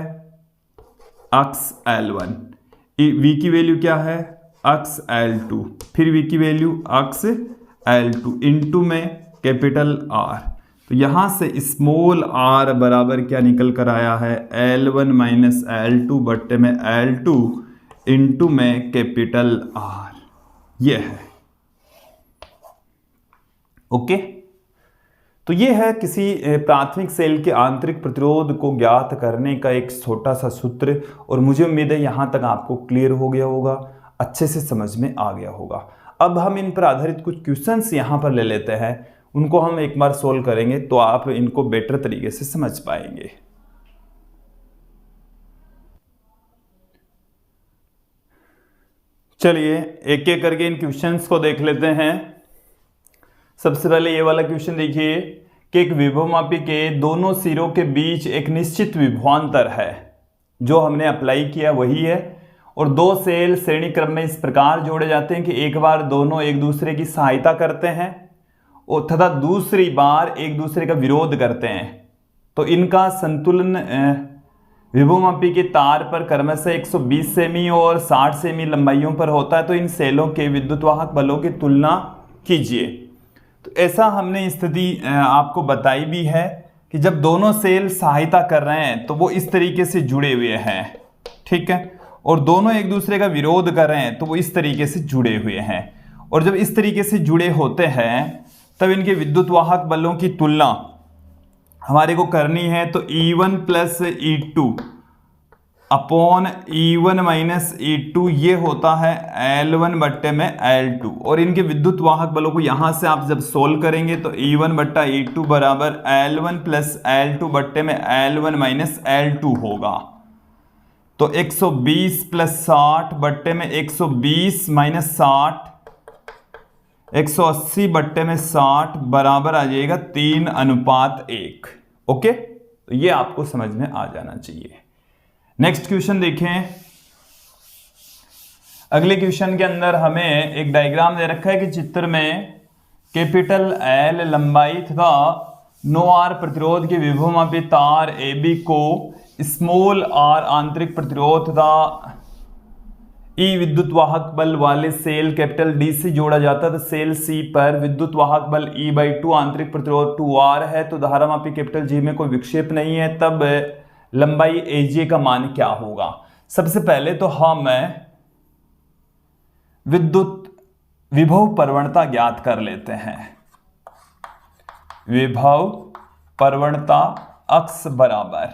अक्स L1। V की वैल्यू क्या है? अक्स L2। फिर V की वैल्यू अक्स L2 इंटू में कैपिटल R। तो यहां से स्मॉल r बराबर क्या निकल कर आया है? L1 माइनस L2 बट्टे में L2 इंटू में कैपिटल R। ये है। ओके। तो ये है किसी प्राथमिक सेल के आंतरिक प्रतिरोध को ज्ञात करने का एक छोटा सा सूत्र, और मुझे उम्मीद है यहां तक आपको क्लियर हो गया होगा, अच्छे से समझ में आ गया होगा। अब हम इन पर आधारित कुछ क्वेश्चंस यहां पर ले लेते हैं, उनको हम एक बार सोल्व करेंगे तो आप इनको बेटर तरीके से समझ पाएंगे। चलिए एक एक करके इन क्वेश्चंस को देख लेते हैं। सबसे पहले ये वाला क्वेश्चन देखिए कि एक विभवमापी के दोनों सिरों के बीच एक निश्चित विभवांतर है, जो हमने अप्लाई किया वही है, और दो सेल श्रेणी क्रम में इस प्रकार जोड़े जाते हैं कि एक बार दोनों एक दूसरे की सहायता करते हैं और तथा दूसरी बार एक दूसरे का विरोध करते हैं। तो इनका संतुलन विभवमापी के तार पर क्रमशः 120 सेमी और 60 सेमी लंबाइयों पर होता है। तो इन सेलों के विद्युत वाहक बलों की तुलना कीजिए। तो ऐसा हमने स्थिति आपको बताई भी है कि जब दोनों सेल सहायता कर रहे हैं तो वो इस तरीके से जुड़े हुए हैं, ठीक है, और दोनों एक दूसरे का विरोध कर रहे हैं तो वो इस तरीके से जुड़े हुए हैं। और जब इस तरीके से जुड़े होते हैं तब इनके विद्युत वाहक बलों की तुलना हमारे को करनी है। तो E1 plus E2 upon E1 minus E2 ये होता है L1 बट्टे में L2, और इनके विद्युत वाहक बलों को यहां से आप जब सोल्व करेंगे तो E1 बट्टा E2 बराबर L1 प्लस L2 बट्टे में L1 माइनस L2 होगा। तो 120 प्लस 60 बट्टे में 120 माइनस 60 180 बट्टे में 60 बराबर आ जाएगा 3:1। ओके, तो ये आपको समझ में आ जाना चाहिए। नेक्स्ट क्वेश्चन देखें। अगले क्वेश्चन के अंदर हमें एक डायग्राम दे रखा है कि चित्र में कैपिटल L लंबाई तथा 9R प्रतिरोध के विभवमापी तार AB को स्मॉल r आंतरिक प्रतिरोध तथा E विद्युत वाहक बल वाले सेल कैपिटल D से जोड़ा जाता है। तो सेल C पर विद्युत वाहक बल E/2 आंतरिक प्रतिरोध 2R है। तो धारामापी कैपिटल G में कोई विक्षेप नहीं है, तब लंबाई AJ का मान क्या होगा। सबसे पहले तो हम विद्युत विभव प्रवणता ज्ञात कर लेते हैं। विभव प्रवणता अक्स बराबर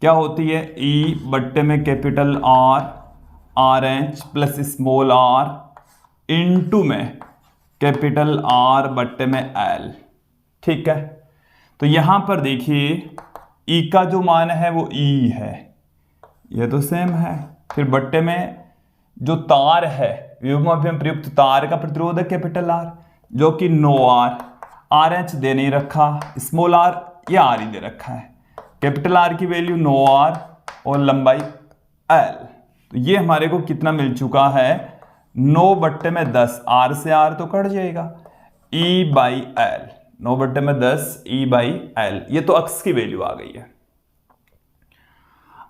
क्या होती है, E बट्टे में capital R RH plus small r into में कैपिटल R बट्टे में L, ठीक है। तो यहां पर देखिए E का जो मान है वो E है, ये तो सेम है। फिर बट्टे में जो तार है विभवमापी में प्रयुक्त तार का प्रतिरोध है कैपिटल R जो कि 9R, RH दे नहीं रखा, स्मॉल r या R ही दे रखा है। कैपिटल R की वैल्यू 9R और लंबाई L। तो ये हमारे को कितना मिल चुका है, 9 बट्टे में 10, R से R तो कट जाएगा, E/L, 9 बट्टे में 10 E/L। ये तो अक्स की वैल्यू आ गई है।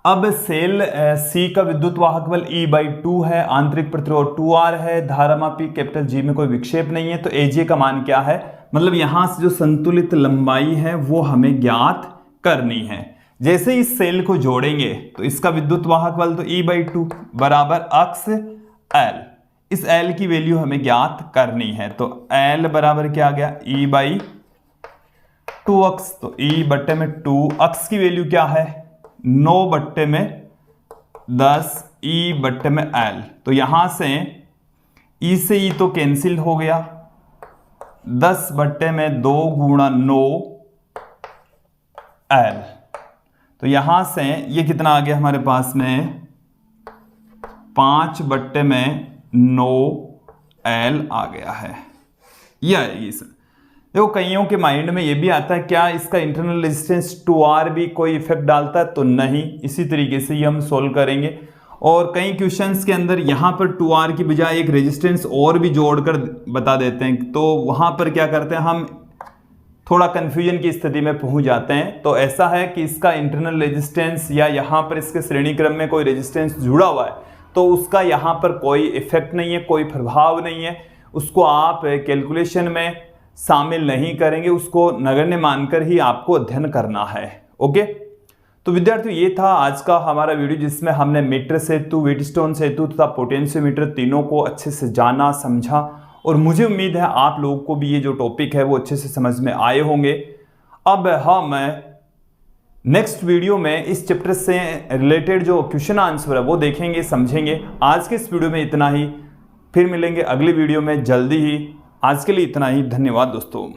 अब सेल C का विद्युत वाहक बल E/2 है, आंतरिक प्रतिरोध 2R है, धारामापी कैपिटल G में कोई विक्षेप नहीं है। तो AJ का मान क्या है, मतलब यहां से जो संतुलित लंबाई है वो हमें ज्ञात करनी है। जैसे इस सेल को जोड़ेंगे तो इसका विद्युत वाहक बल तो E/2 बराबर अक्स L, इस L की वैल्यू हमें ज्ञात करनी है। तो L बराबर क्या आ गया, E/2 अक्स, तो E बट्टे में 2 अक्स की वैल्यू क्या है 9 बट्टे में 10 E बट्टे में L। तो यहां से E से E तो कैंसिल हो गया, 10 बट्टे में 2 गुणा 9 L। तो यहां से ये कितना आ गया हमारे पास में 5 बट्टे में 9 L आ गया है। ये आएगी सर। देखो कईयों के माइंड में ये भी आता है क्या इसका इंटरनल रेजिस्टेंस 2R भी कोई इफेक्ट डालता है, तो नहीं। इसी तरीके से ये हम सोल्व करेंगे। और कई क्वेश्चंस के अंदर यहाँ पर 2R की बजाय एक रेजिस्टेंस और भी जोड़कर बता देते हैं, तो वहां पर क्या करते हैं हम थोड़ा कंफ्यूजन की स्थिति में पहुंच जाते हैं। तो ऐसा है कि इसका इंटरनल रेजिस्टेंस या यहाँ पर इसके श्रेणी क्रम में कोई रेजिस्टेंस जुड़ा हुआ है तो उसका यहाँ पर कोई इफेक्ट नहीं है, कोई प्रभाव नहीं है, उसको आप कैलकुलेशन में शामिल नहीं करेंगे, उसको नगण्य मानकर ही आपको अध्ययन करना है। ओके, तो विद्यार्थियों ये था आज का हमारा वीडियो जिसमें हमने मीटर सेतु, व्हीटस्टोन सेतु तथा पोटेंशियोमीटर तीनों को अच्छे से जाना समझा, और मुझे उम्मीद है आप लोगों को भी ये जो टॉपिक है वो अच्छे से समझ में आए होंगे। अब हम नेक्स्ट वीडियो में इस चैप्टर से रिलेटेड जो क्वेश्चन आंसर है वो देखेंगे, समझेंगे। आज के इस वीडियो में इतना ही, फिर मिलेंगे अगली वीडियो में जल्दी ही। आज के लिए इतना ही, धन्यवाद दोस्तों।